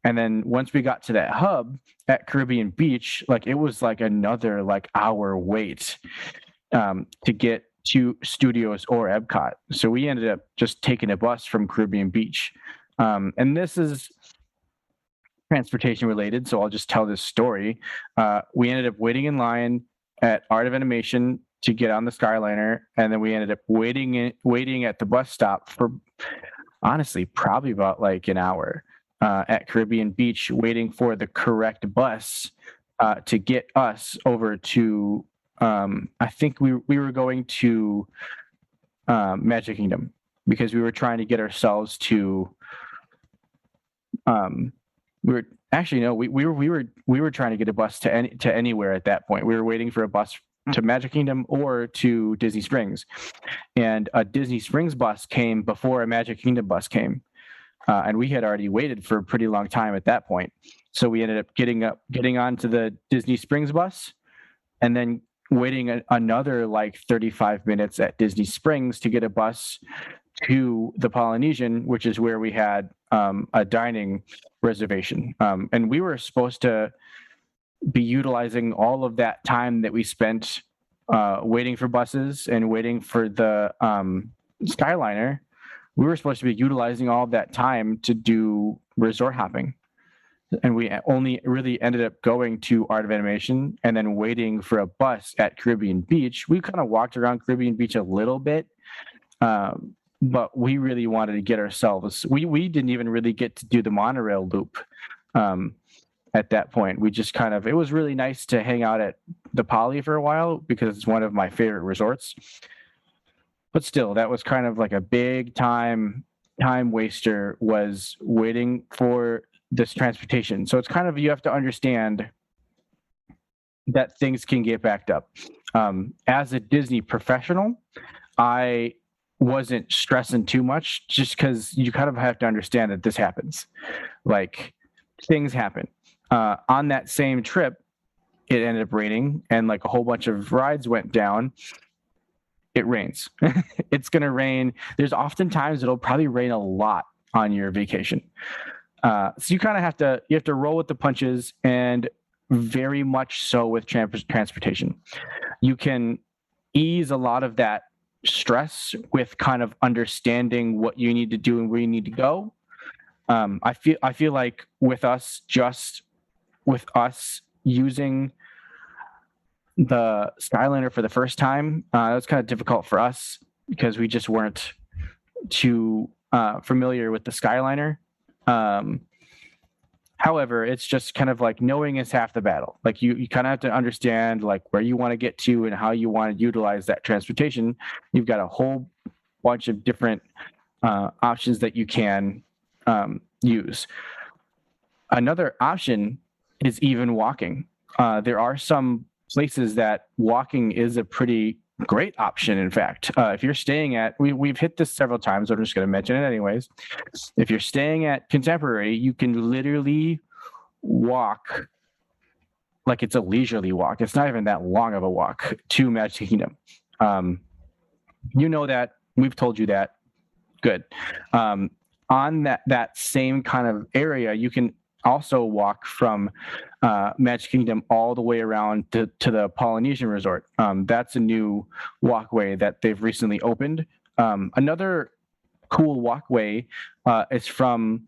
And then once we got to that hub at Caribbean Beach, like it was like another hour wait to get to Studios or Epcot. So we ended up just taking a bus from Caribbean Beach. And this is transportation related, so I'll just tell this story. We ended up waiting in line at Art of Animation to get on the Skyliner, and then we ended up waiting at the bus stop for honestly probably about an hour at Caribbean Beach, waiting for the correct bus to get us over to I think we were going to Magic Kingdom, because we were trying to get ourselves to we were actually no we were trying to get a bus to anywhere at that point. We were waiting for a bus to Magic Kingdom or to Disney Springs, and a Disney Springs bus came before a Magic Kingdom bus came, and we had already waited for a pretty long time at that point. So we ended up getting onto the Disney Springs bus, and then waiting another 35 minutes at Disney Springs to get a bus to the Polynesian, which is where we had a dining reservation. And we were supposed to be utilizing all of that time that we spent waiting for buses and waiting for the Skyliner. We were supposed to be utilizing all of that time to do resort hopping. And we only really ended up going to Art of Animation and then waiting for a bus at Caribbean Beach. We kind of walked around Caribbean Beach a little bit, but we really wanted to get ourselves. We didn't even really get to do the monorail loop. At that point, we just kind of, it was really nice to hang out at the Poly for a while because it's one of my favorite resorts. But still, that was kind of like a big time waster, was waiting for this transportation. So it's kind of, you have to understand that things can get backed up. As a Disney professional, I wasn't stressing too much, just because you kind of have to understand that this happens. Like, things happen. On that same trip, it ended up raining, and like a whole bunch of rides went down. It rains. It's going to rain. There's oftentimes it'll probably rain a lot on your vacation. So you kind of have to roll with the punches, and very much so with transportation. You can ease a lot of that stress with kind of understanding what you need to do and where you need to go. I feel like with us using the Skyliner for the first time, that was kind of difficult for us because we just weren't too familiar with the Skyliner. However, it's just kind of like knowing is half the battle. Like you kind of have to understand like where you want to get to and how you want to utilize that transportation. You've got a whole bunch of different options that you can use. Another option is even walking. There are some places that walking is a pretty great option. In fact, if you're staying at, we've hit this several times, but I'm just going to mention it anyways. If you're staying at Contemporary, you can literally walk like it's a leisurely walk. It's not even that long of a walk to Magic Kingdom. You know that. We've told you that. Good. On that same kind of area, you can also walk from Magic Kingdom all the way around to the Polynesian Resort. That's a new walkway that they've recently opened. Another cool walkway is from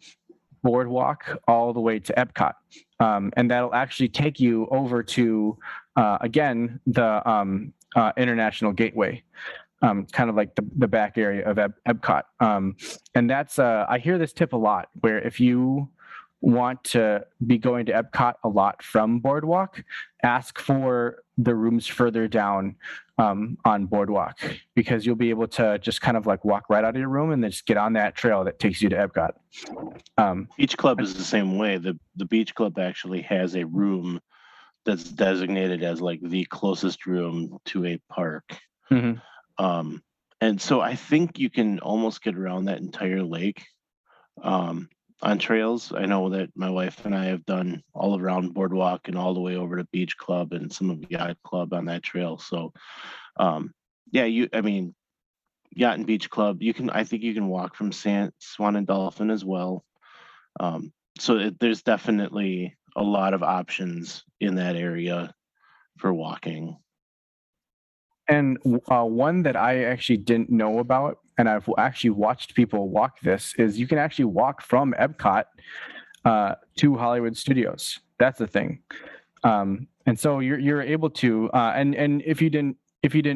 Boardwalk all the way to Epcot. And that'll actually take you over to, again, the International Gateway. Kind of like the back area of Epcot. And that's, I hear this tip a lot, where if you want to be going to Epcot a lot from Boardwalk, ask for the rooms further down on Boardwalk, because you'll be able to just kind of like walk right out of your room and then just get on that trail that takes you to Epcot. Beach Club is the same way. The Beach Club actually has a room that's designated as like the closest room to a park. Mm-hmm. And so I think you can almost get around that entire lake on trails. I know that my wife and I have done all around Boardwalk and all the way over to Beach Club and some of Yacht Club on that trail. So, Yacht and Beach Club, I think you can walk from Swan and Dolphin as well. There's definitely a lot of options in that area for walking. And one that I actually didn't know about, and I've actually watched people walk this, is you can actually walk from Epcot to Hollywood Studios. That's the thing. And so you're able to, and if you didn't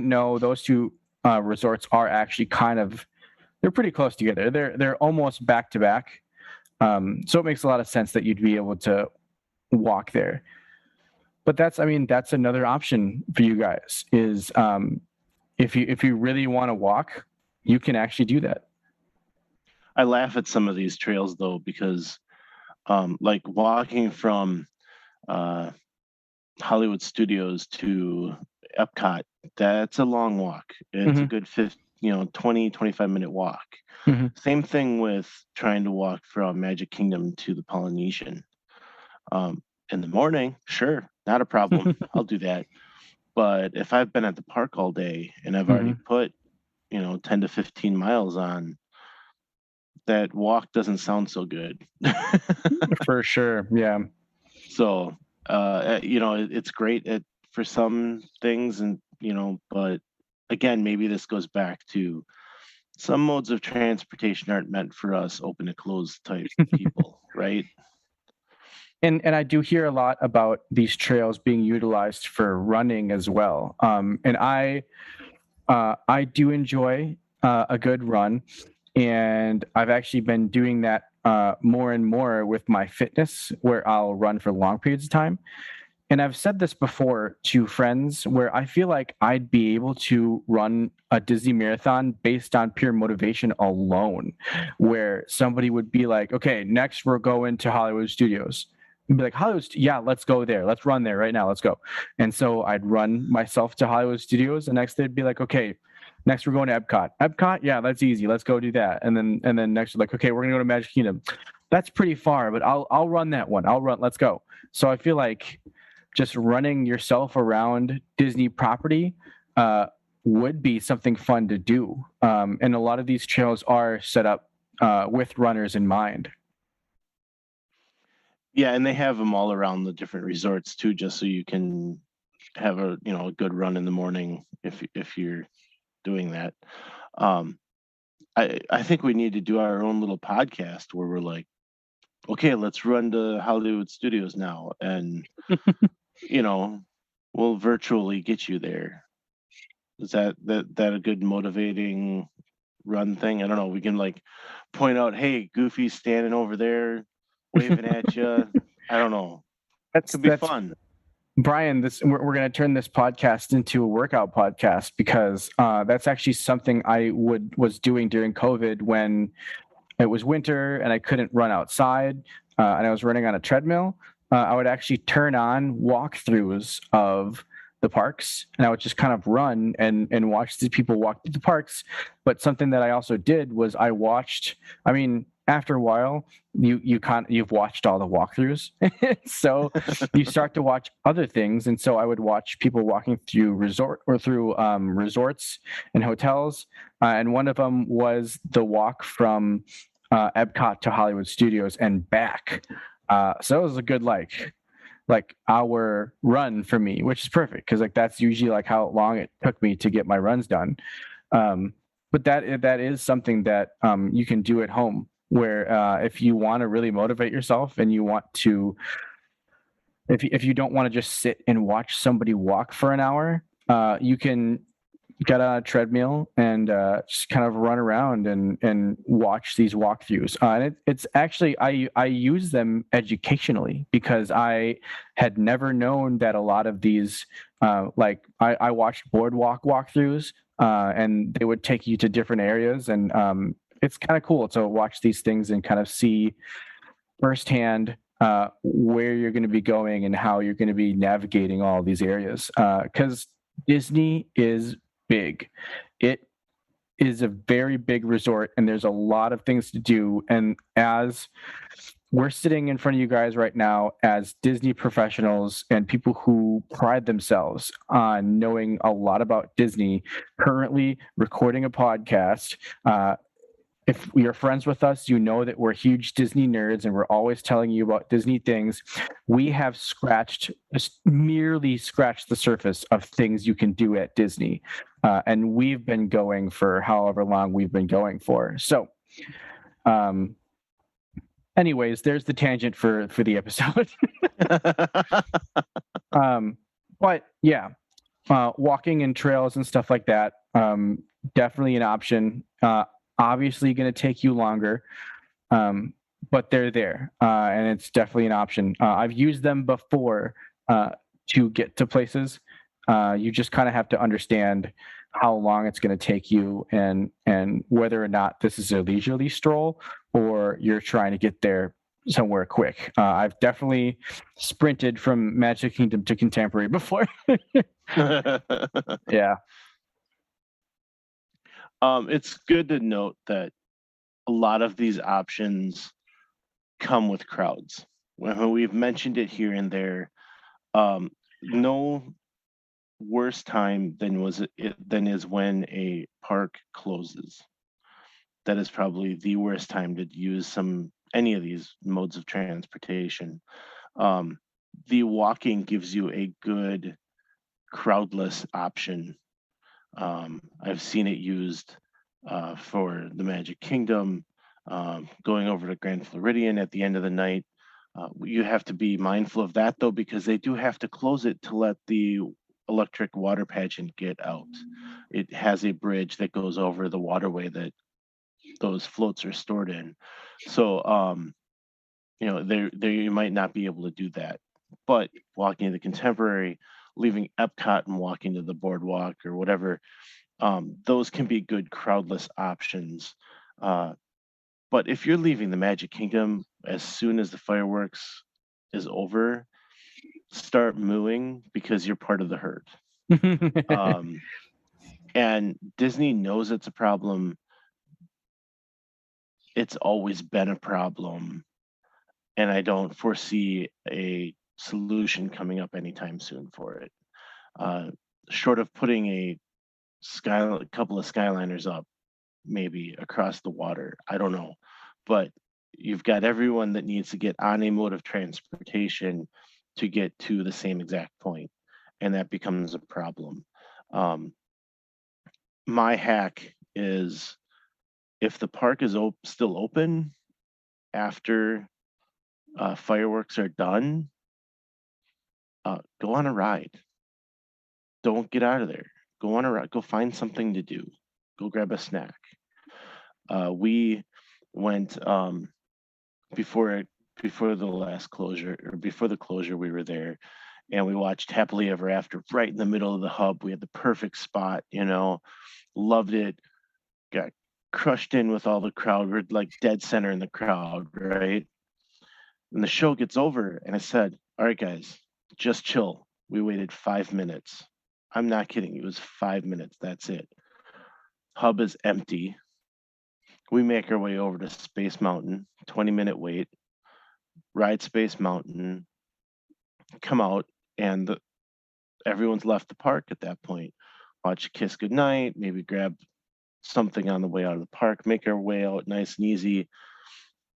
know, those two resorts are actually they're pretty close together. They're almost back to back. So it makes a lot of sense that you'd be able to walk there. But that's another option for you guys, is if you really want to walk, you can actually do that. I laugh at some of these trails though, because like walking from Hollywood Studios to Epcot, that's a long walk. It's a good 20, 25-minute walk. Mm-hmm. Same thing with trying to walk from Magic Kingdom to the Polynesian. In the morning, sure, not a problem. I'll do that. But if I've been at the park all day and I've already put, 10 to 15 miles on, that walk doesn't sound so good. For sure. Yeah. So, it's great for some things, and, but again, maybe this goes back to some modes of transportation aren't meant for us open and closed type people, right? And I do hear a lot about these trails being utilized for running as well. And I do enjoy a good run, and I've actually been doing that more and more with my fitness, where I'll run for long periods of time. And I've said this before to friends, where I feel like I'd be able to run a Disney marathon based on pure motivation alone, where somebody would be like, okay, next we're going to Hollywood Studios. I'd be like, yeah, let's go there. Let's run there right now. Let's go. And so I'd run myself to Hollywood Studios, and next they'd be like, okay, next we're going to Epcot. Epcot, yeah, that's easy. Let's go do that. And then next we're like, okay, we're gonna go to Magic Kingdom. That's pretty far, but I'll run that one. Let's go. So I feel like just running yourself around Disney property would be something fun to do. And a lot of these trails are set up with runners in mind. Yeah, and they have them all around the different resorts too, just so you can have a good run in the morning if you're doing that. I think we need to do our own little podcast where we're like, okay, let's run to Hollywood Studios now, and we'll virtually get you there. Is that a good motivating run thing? I don't know. We can like point out, hey, Goofy's standing over there waving at you. I don't know. That could be fun. Brian, we're going to turn this podcast into a workout podcast, because that's actually something I was doing during COVID when it was winter and I couldn't run outside and I was running on a treadmill. I would actually turn on walkthroughs of the parks, and I would just kind of run and watch the people walk through the parks. But something that I also did was I watched. I mean, after a while, you've watched all the walkthroughs, so you start to watch other things. And so I would watch people walking through resorts and hotels, and one of them was the walk from Epcot to Hollywood Studios and back. So it was a good like hour run for me, which is perfect, because like that's usually like how long it took me to get my runs done. But that is something that you can do at home, where if you want to really motivate yourself and you want to, if you don't want to just sit and watch somebody walk for an hour, you can get on a treadmill and just kind of run around and watch these walkthroughs. And it's actually, I use them educationally, because I had never known that a lot of these, I watched boardwalk walkthroughs, and they would take you to different areas. And it's kind of cool to watch these things and kind of see firsthand where you're going to be going and how you're going to be navigating all these areas. Because Disney is big. It is a very big resort, and there's a lot of things to do. And as we're sitting in front of you guys right now as Disney professionals and people who pride themselves on knowing a lot about Disney, currently recording a podcast, if you're friends with us, you know that we're huge Disney nerds and we're always telling you about Disney things. We have merely scratched the surface of things you can do at Disney. And we've been going for however long we've been going for. So anyways, there's the tangent for the episode. But yeah, walking in trails and stuff like that, definitely an option. Obviously going to take you longer, but they're there, and it's definitely an option. I've used them before to get to places. You just kind of have to understand how long it's going to take you, and whether or not this is a leisurely stroll or you're trying to get there somewhere quick. I've definitely sprinted from Magic Kingdom to Contemporary before. Yeah. It's good to note that a lot of these options come with crowds. When we've mentioned it here and there, no worse time than is when a park closes. That is probably the worst time to use any of these modes of transportation. The walking gives you a good crowdless option. I've seen it used for the Magic Kingdom, going over to Grand Floridian at the end of the night. You have to be mindful of that, though, because they do have to close it to let the electric water pageant get out. it has a bridge that goes over the waterway that those floats are stored in. So, there you might not be able to do that. But walking to the Contemporary, leaving Epcot and walking to the boardwalk or whatever, those can be good crowdless options. But if you're leaving the Magic Kingdom as soon as the fireworks is over, start mooing because you're part of the herd. And Disney knows it's a problem. It's always been a problem. And I don't foresee a solution coming up anytime soon for it. Short of putting a couple of Skyliners up, maybe across the water, I don't know. But you've got everyone that needs to get on a mode of transportation to get to the same exact point, and that becomes a problem. My hack is, if the park is still open after fireworks are done, go on a ride. Don't get out of there. Go on a ride. Go find something to do. Go grab a snack. We went before the last closure, or before the closure. We were there, and we watched Happily Ever After right in the middle of the hub. We had the perfect spot. Loved it. Got crushed in with all the crowd. We're like dead center in the crowd, right? And the show gets over, and I said, "All right, guys, just chill." We waited 5 minutes. I'm not kidding. It was 5 minutes. That's it. Hub is empty. We make our way over to Space Mountain, 20-minute wait, ride Space Mountain, come out, and everyone's left the park at that point. Watch Kiss Goodnight, maybe grab something on the way out of the park, make our way out nice and easy.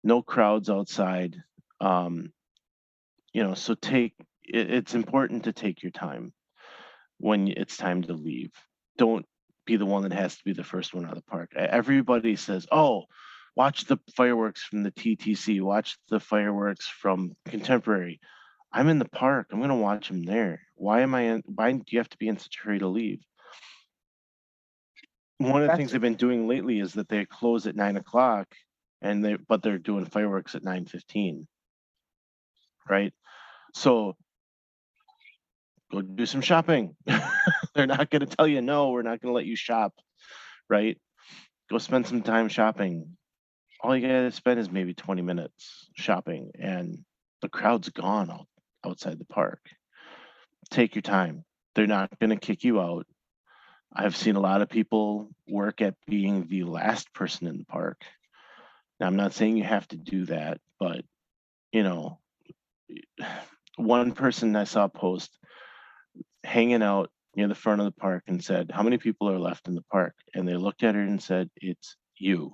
No crowds outside. So it's important to take your time when it's time to leave. Don't be the one that has to be the first one out of the park. Everybody says, "Oh, watch the fireworks from the TTC, watch the fireworks from Contemporary." I'm in the park. I'm going to watch them there. Why do you have to be in such a hurry to leave? One of the things they've been doing lately is that they close at 9:00, but they're doing fireworks at 9:15. Right? So go do some shopping. They're not going to tell you, no, we're not going to let you shop. Right? Go spend some time shopping. All you got to spend is maybe 20 minutes shopping, and the crowd's gone outside the park. Take your time. They're not going to kick you out. I've seen a lot of people work at being the last person in the park. Now, I'm not saying you have to do that, but, one person I saw post hanging out near the front of the park and said, "How many people are left in the park?" And they looked at her and said, "It's you."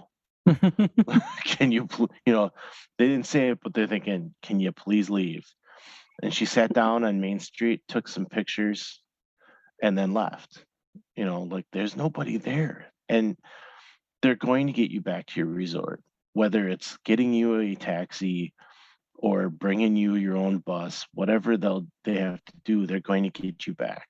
Can you, they didn't say it, but they're thinking, "Can you please leave?" And she sat down on Main Street, took some pictures, and then left. There's nobody there. And they're going to get you back to your resort, whether it's getting you a taxi or bringing you your own bus, whatever they have to do, they're going to get you back.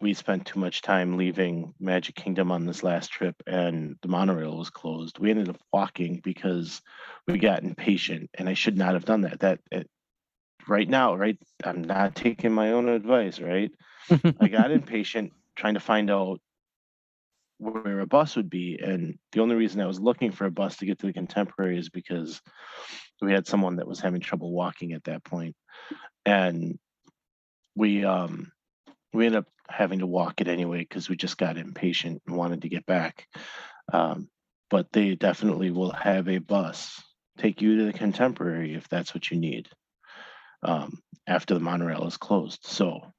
We spent too much time leaving Magic Kingdom on this last trip, and the monorail was closed. We ended up walking because we got impatient, and I should not have done that. Right now, right? I'm not taking my own advice, right? I got impatient trying to find out where a bus would be, and the only reason I was looking for a bus to get to the Contemporary is because we had someone that was having trouble walking at that point, and we ended up having to walk it anyway because we just got impatient and wanted to get back. But they definitely will have a bus take you to the Contemporary if that's what you need, after the monorail is closed. So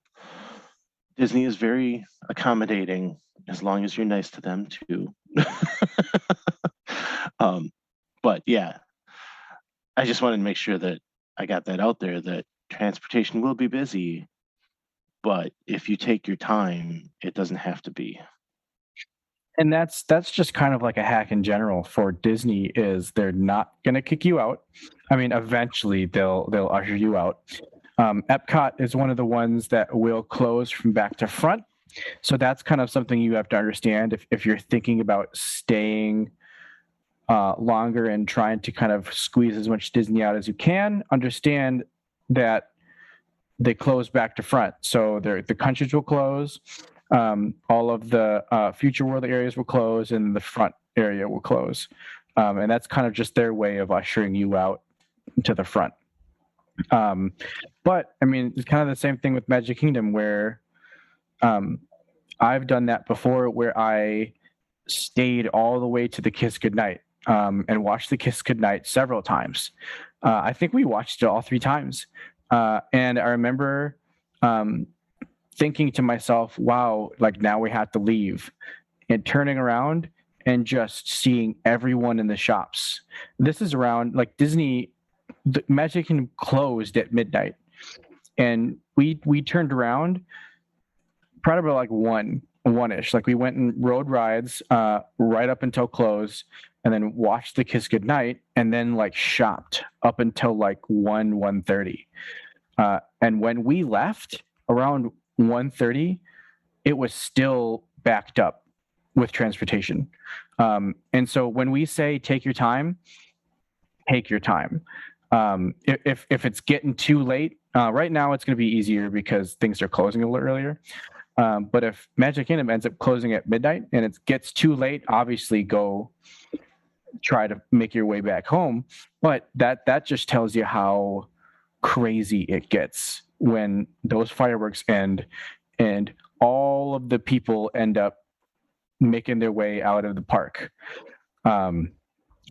Disney is very accommodating as long as you're nice to them too. But yeah, I just wanted to make sure that I got that out there, that transportation will be busy, but if you take your time, it doesn't have to be. And that's just kind of like a hack in general for Disney, is they're not going to kick you out. I mean, eventually they'll usher you out, Epcot is one of the ones that will close from back to front. So that's kind of something you have to understand if you're thinking about staying longer and trying to kind of squeeze as much Disney out as you can. Understand that they close back to front. So the countries will close. All of the future world areas will close, and the front area will close. And that's kind of just their way of ushering you out to the front. But I mean, it's kind of the same thing with Magic Kingdom, where I've done that before, where I stayed all the way to the Kiss Goodnight and watched the Kiss Goodnight several times. I think we watched it all 3 times. And I remember thinking to myself, wow, like now we have to leave, and turning around and just seeing everyone in the shops. This is around like Disney, the Magic Kingdom closed at midnight, and we turned around probably about like one-ish. Like we went and rode rides right up until close, and then watched the Kiss Goodnight, and then like shopped up until like 1:30. And when we left around 1:30, it was still backed up with transportation. And so when we say take your time, take your time. If it's getting too late, right now it's going to be easier because things are closing a little earlier. But if Magic Kingdom ends up closing at midnight and it gets too late, obviously go try to make your way back home. But that just tells you how crazy it gets when those fireworks end and all of the people end up making their way out of the park.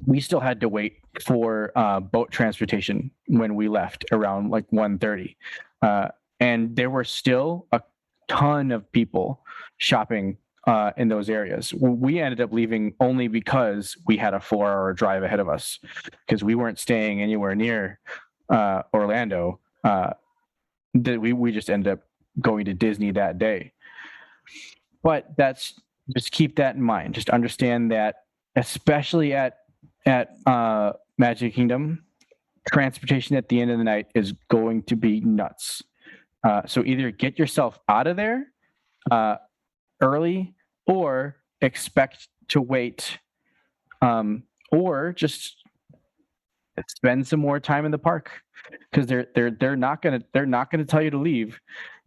We still had to wait for boat transportation when we left around like 1:30. And there were still a ton of people shopping in those areas. We ended up leaving only because we had a 4-hour drive ahead of us, because we weren't staying anywhere near Orlando. We just ended up going to Disney that day. But just keep that in mind. Just understand that, especially at Magic Kingdom, transportation at the end of the night is going to be nuts. So either get yourself out of there early, or expect to wait, or just spend some more time in the park, because they're not gonna tell you to leave,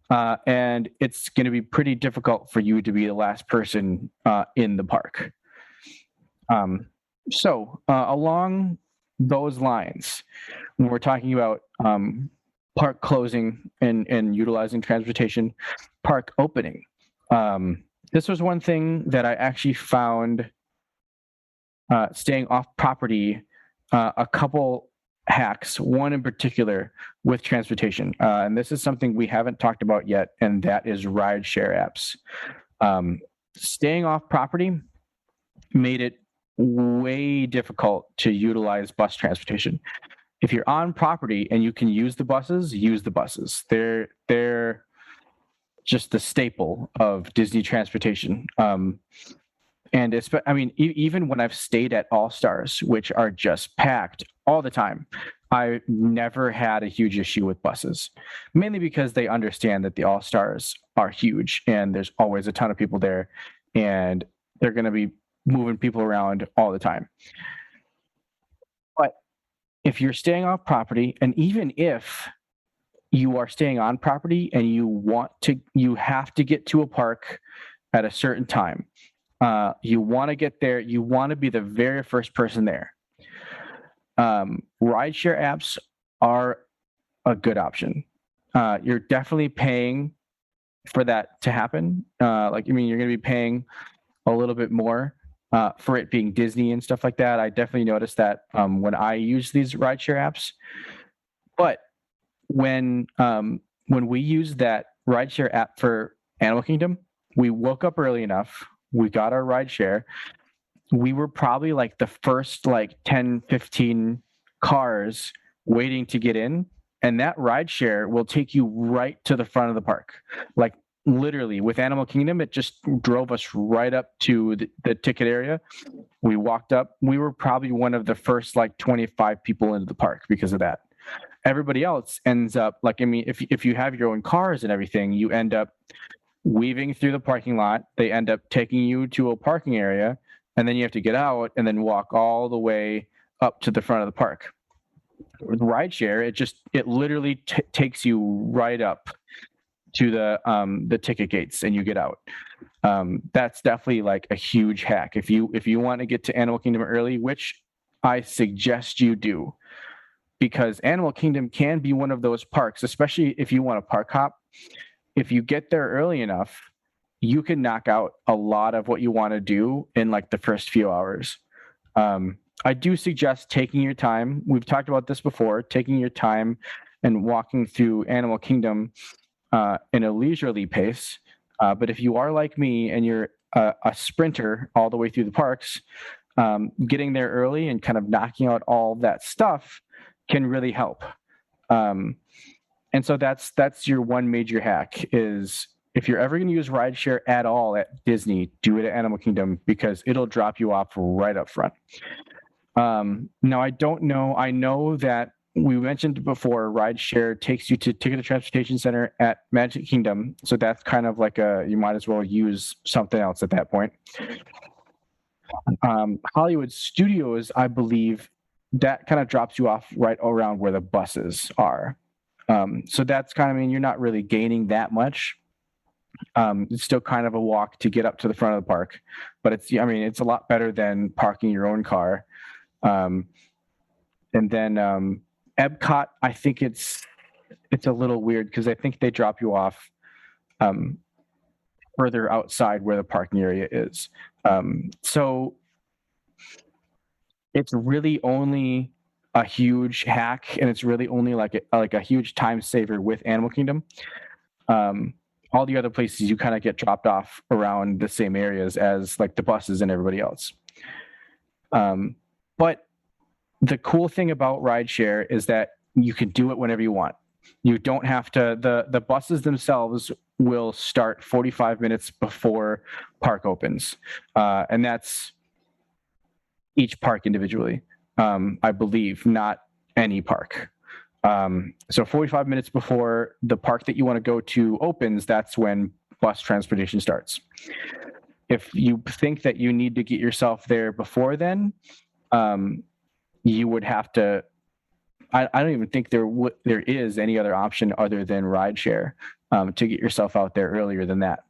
and it's gonna be pretty difficult for you to be the last person in the park. So along those lines, when we're talking about park closing and utilizing transportation, park opening, this was one thing that I actually found staying off property, a couple hacks, one in particular with transportation. And this is something we haven't talked about yet, and that is rideshare apps. Staying off property made it way difficult to utilize bus transportation. If you're on property and you can use the buses, use the buses. They're just the staple of Disney transportation. And even when I've stayed at All Stars, which are just packed all the time, I never had a huge issue with buses, mainly because they understand that the All Stars are huge and there's always a ton of people there, and they're going to be moving people around all the time. But if you're staying off property, and even if you are staying on property and you have to get to a park at a certain time, you want to get there, you want to be the very first person there, rideshare apps are a good option. You're definitely paying for that to happen. You're going to be paying a little bit more for it being Disney and stuff like that. I definitely noticed that when I use these rideshare apps. But when we used that rideshare app for Animal Kingdom, we woke up early enough. We got our rideshare. We were probably like the first 10, 15 cars waiting to get in. And that rideshare will take you right to the front of the park. Like literally with Animal Kingdom, it just drove us right up to the ticket area. We walked up. We were probably one of the first 25 people into the park because of that. everybody else ends up like, I mean, if you have your own cars and everything, you end up weaving through the parking lot. They end up taking you to a parking area, and then you have to get out and then walk all the way up to the front of the park. With rideshare, it literally takes you right up to the ticket gates, and you get out. That's definitely like a huge hack if you want to get to Animal Kingdom early, which I suggest you do, because Animal Kingdom can be one of those parks, especially if you want to park hop. If you get there early enough, you can knock out a lot of what you want to do in like the first few hours. I do suggest taking your time. We've talked about this before, taking your time and walking through Animal Kingdom in a leisurely pace. But if you are like me and you're a sprinter all the way through the parks, getting there early and kind of knocking out all that stuff can really help. And so that's your one major hack is if you're ever going to use rideshare at all at Disney, do it at Animal Kingdom because it'll drop you off right up front. Now, I don't know. I know that we mentioned before, rideshare takes you to Ticket Transportation Center at Magic Kingdom. So that's kind of like you might as well use something else at that point. Hollywood Studios, I believe, that kind of drops you off right around where the buses are. So that's kind of, I mean, you're not really gaining that much. It's still kind of a walk to get up to the front of the park, but it's a lot better than parking your own car. And then Epcot, I think it's a little weird because I think they drop you off further outside where the parking area is. So it's really only a huge hack, and it's really only like a huge time saver with Animal Kingdom. All the other places you kind of get dropped off around the same areas as like the buses and everybody else. But the cool thing about rideshare is that you can do it whenever you want. You don't have to, the buses themselves will start 45 minutes before park opens. And that's each park individually, I believe, not any park. So 45 minutes before the park that you want to go to opens, that's when bus transportation starts. If you think that you need to get yourself there before then, you would have to, I don't even think there is any other option other than rideshare to get yourself out there earlier than that.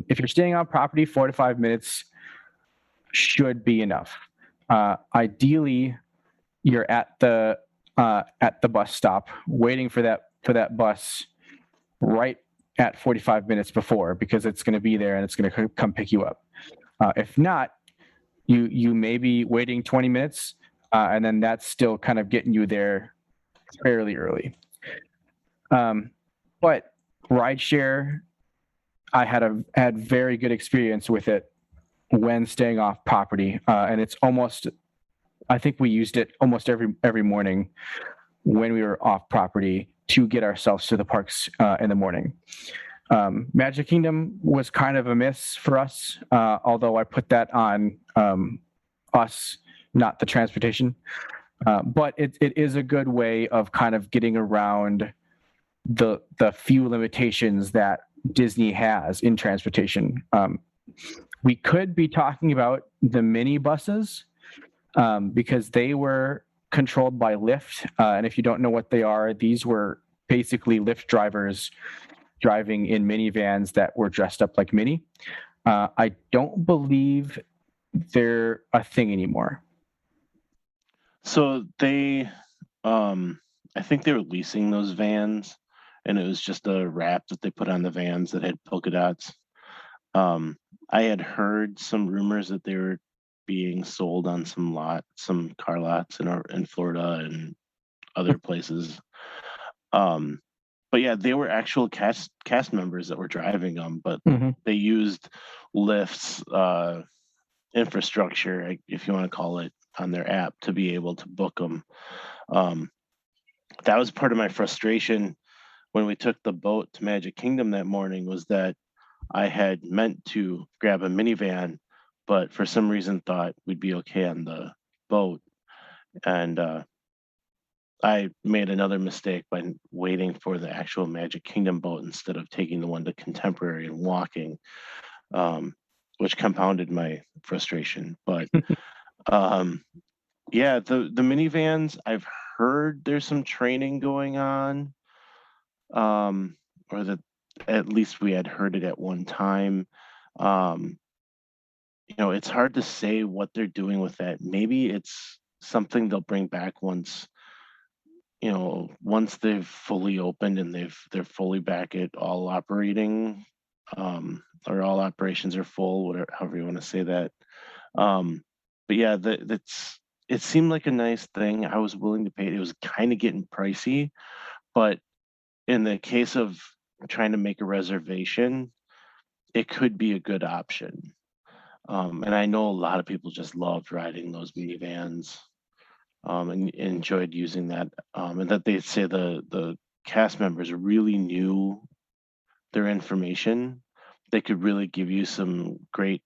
If you're staying on property, 4 to 5 minutes should be enough. Ideally, you're at the bus stop waiting for that bus right at 45 minutes before, because it's going to be there and it's going to come pick you up. If not, you may be waiting 20 minutes, and then that's still kind of getting you there fairly early. But rideshare, I had very good experience with it when staying off property, and it's almost, I think we used it almost every morning when we were off property to get ourselves to the parks in the morning. Magic Kingdom was kind of a miss for us, although I put that on us, not the transportation. But it is a good way of kind of getting around the few limitations that Disney has in transportation. We could be talking about the mini buses, because they were controlled by Lyft. And if you don't know what they are, these were basically Lyft drivers driving in minivans that were dressed up like Minnie. I don't believe they're a thing anymore. So they, I think they were leasing those vans, and it was just a wrap that they put on the vans that had polka dots. I had heard some rumors that they were being sold on some car lots in Florida and other places. But yeah, they were actual cast members that were driving them, but they used Lyft's infrastructure, if you want to call it, on their app to be able to book them. That was part of my frustration when we took the boat to Magic Kingdom that morning, was that I had meant to grab a minivan, but for some reason thought we'd be okay on the boat. And I made another mistake by waiting for the actual Magic Kingdom boat instead of taking the one to Contemporary and walking, which compounded my frustration. But yeah, the minivans, I've heard there's some training going on, or that at least we had heard it at one time. Um, it's hard to say what they're doing with that. Maybe it's something they'll bring back once they've fully opened and they're fully back at all operating, or all operations are full, whatever, however you want to say that. But yeah, it seemed like a nice thing. I was willing to pay it. It was kind of getting pricey, but in the case of trying to make a reservation, it could be a good option. And I know a lot of people just loved riding those minivans, and enjoyed using that. And that they say the cast members really knew their information. They could really give you some great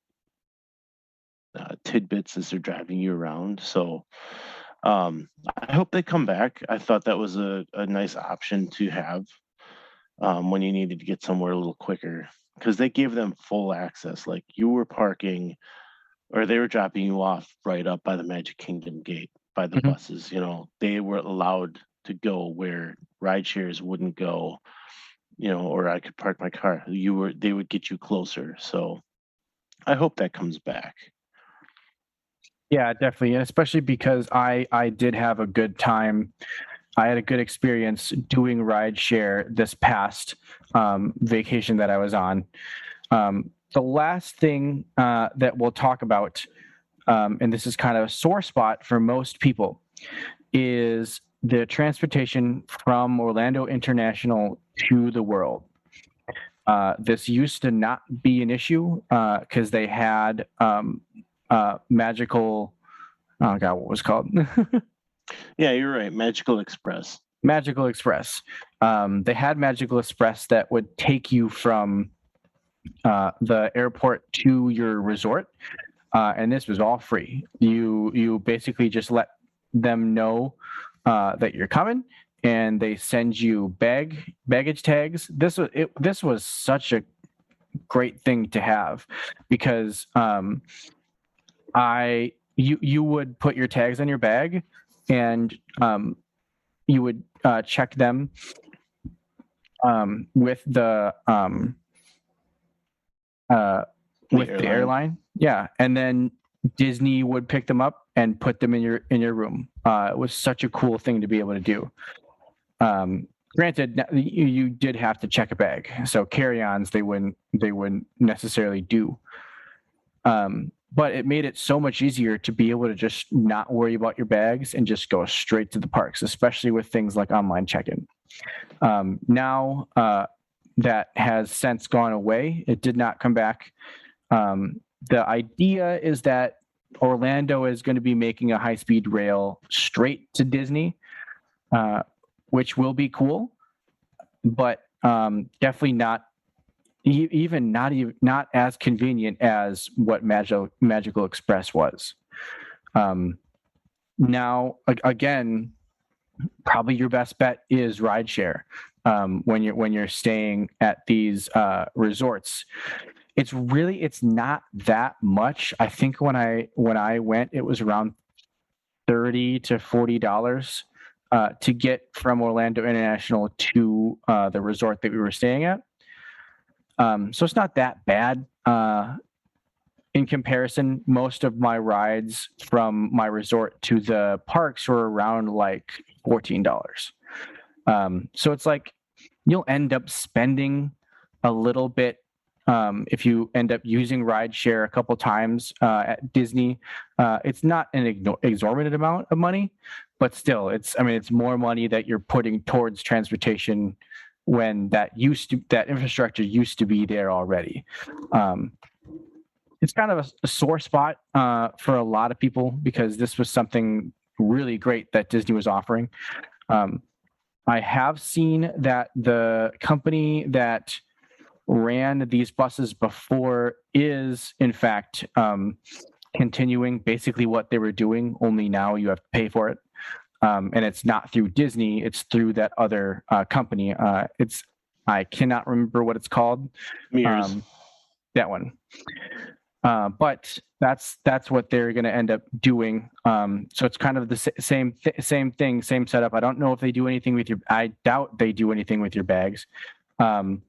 tidbits as they're driving you around. So I hope they come back. I thought that was a nice option to have when you needed to get somewhere a little quicker, because they gave them full access. Like, you were parking, or they were dropping you off right up by the Magic Kingdom gate by the buses. They were allowed to go where ride shares wouldn't go, or I could park my car. They would get you closer. So I hope that comes back. Yeah, definitely, and especially because I did have a good time. I had a good experience doing rideshare this past vacation that I was on. The last thing that we'll talk about, and this is kind of a sore spot for most people, is the transportation from Orlando International to the World. This used to not be an issue because they had magical. Oh God, what was it called? Yeah, you're right. Magical Express. Magical Express. They had Magical Express that would take you from the airport to your resort, and this was all free. You basically just let them know that you're coming, and they send you baggage tags. This was such a great thing to have, because you would put your tags on your bag, and you would check them with the airline. Yeah, and then Disney would pick them up and put them in your room. It was such a cool thing to be able to do. Granted, you did have to check a bag, so carry-ons they wouldn't necessarily do. But it made it so much easier to be able to just not worry about your bags and just go straight to the parks, especially with things like online check-in. Now that has since gone away. It did not come back. The idea is that Orlando is going to be making a high-speed rail straight to Disney, which will be cool, but definitely not as convenient as what Magical Express was. Now, again, probably your best bet is rideshare when you're staying at these resorts. It's not that much. I think when I went, it was around $30 to $40 to get from Orlando International to the resort that we were staying at. So it's not that bad. In comparison, most of my rides from my resort to the parks were around like $14. So it's like you'll end up spending a little bit if you end up using rideshare a couple times at Disney. It's not an exorbitant amount of money, but still, it's more money that you're putting towards transportation when that infrastructure used to be there already. It's kind of a sore spot for a lot of people, because this was something really great that Disney was offering. I have seen that the company that ran these buses before is, in fact, continuing basically what they were doing, only now you have to pay for it. and it's not through Disney, it's through that other company. I cannot remember what it's called. Mirrors. That one. But that's what they're going to end up doing. So it's kind of the same thing, same setup. I don't know if they do anything with your. I doubt they do anything with your bags. But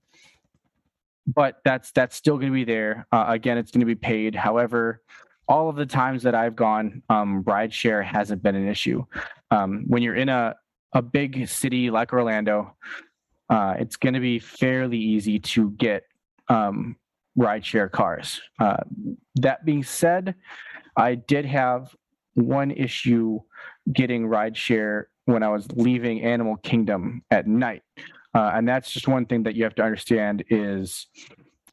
that's still going to be there. Again, it's going to be paid. However, all of the times that I've gone, rideshare hasn't been an issue. When you're in a big city like Orlando, it's going to be fairly easy to get rideshare cars. That being said, I did have one issue getting rideshare when I was leaving Animal Kingdom at night. And that's just one thing that you have to understand is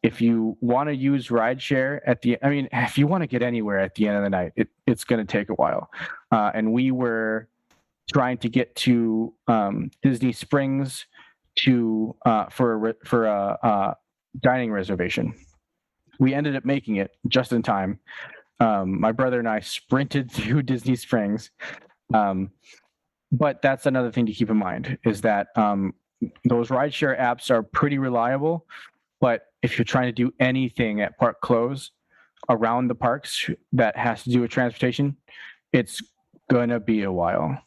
if you want to use rideshare if you want to get anywhere at the end of the night, it's going to take a while. And we were trying to get to Disney Springs for a dining reservation. We ended up making it just in time. My brother and I sprinted through Disney Springs. But that's another thing to keep in mind is that those rideshare apps are pretty reliable. But if you're trying to do anything at park close around the parks that has to do with transportation, it's going to be a while.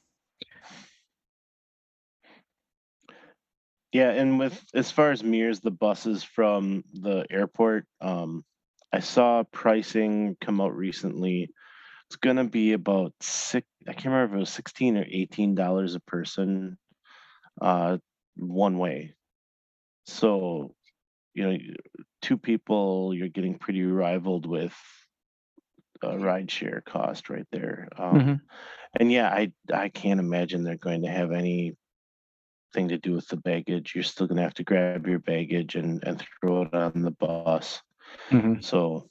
Yeah, and with as far as Mears, the buses from the airport, I saw pricing come out recently. It's gonna be about I can't remember if it was $16 or $18 a person, one way. So, two people, you're getting pretty rivaled with a rideshare cost right there. And yeah, I can't imagine they're going to have anything to do with the baggage. You're still going to have to grab your baggage and throw it on the bus. So,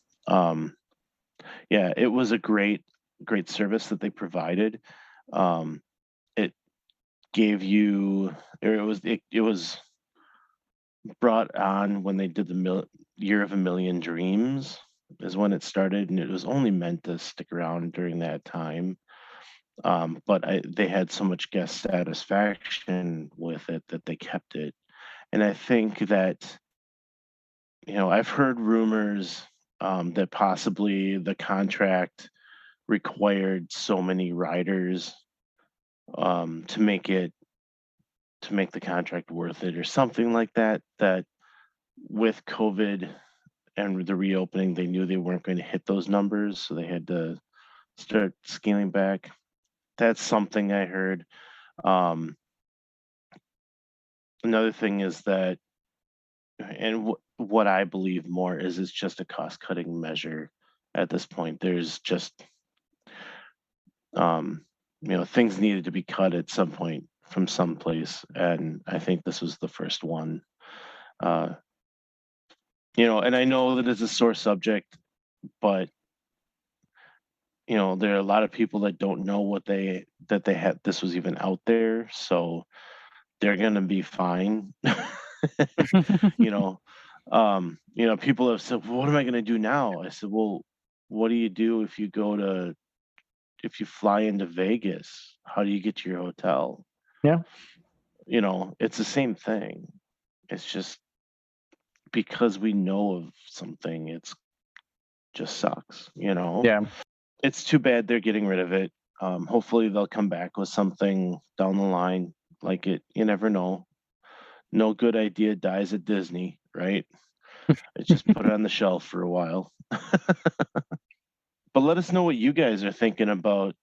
yeah, it was a great service that they provided. It gave you, or it was brought on when they did the Year of a Million Dreams is when it started, and it was only meant to stick around during that time. But they had so much guest satisfaction with it that they kept it. And I think that, I've heard rumors that possibly the contract required so many riders to make the contract worth it or something like that, that with COVID and the reopening, they knew they weren't going to hit those numbers. So they had to start scaling back. That's something I heard. Another thing is that, and what I believe more is it's just a cost-cutting measure at this point. There's just, things needed to be cut at some point from someplace, and I think this was the first one. And I know that it's a sore subject, but there are a lot of people that don't know that they had this was even out there, so they're gonna be fine. People have said, well, what am I gonna do now? I said, well, what do you do if you fly into Vegas? How do you get to your hotel? Yeah. It's the same thing. It's just because we know of something, it's just sucks, Yeah. It's too bad they're getting rid of it. Hopefully they'll come back with something down the line like it. You never know. No good idea dies at Disney, right? It's just put it on the shelf for a while. But let us know what you guys are thinking about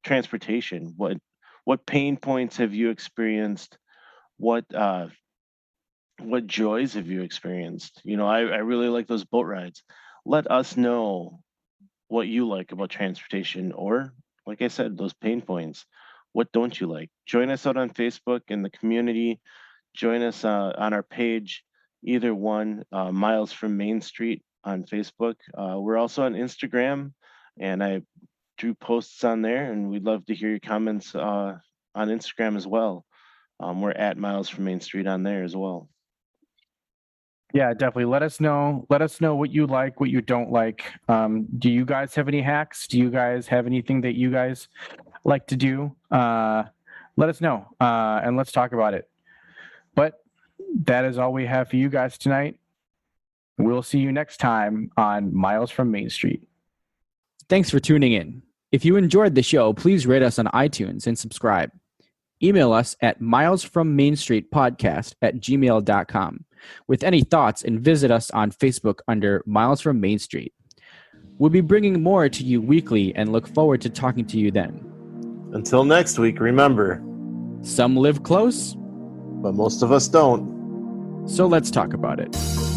transportation. What pain points have you experienced? What joys have you experienced? I really like those boat rides. Let us know what you like about transportation, or like I said, those pain points. What don't you like? Join us out on Facebook in the community. Join us on our page, either one, Miles from Main Street on Facebook. We're also on Instagram, and I drew posts on there, and we'd love to hear your comments on Instagram as well. We're at Miles from Main Street on there as well. Yeah, definitely. Let us know what you like, what you don't like. Do you guys have any hacks? Do you guys have anything that you guys like to do, let us know and let's talk about it. But that is all we have for you guys tonight. We'll see you next time on Miles from Main Street. Thanks for tuning in. If you enjoyed the show, please rate us on iTunes and subscribe. Email us at milesfrommainstreetpodcast@gmail.com with any thoughts, and visit us on Facebook under Miles from Main Street. We'll be bringing more to you weekly and look forward to talking to you then. Until next week, remember, Some live close, but most of us don't. so let's talk about it.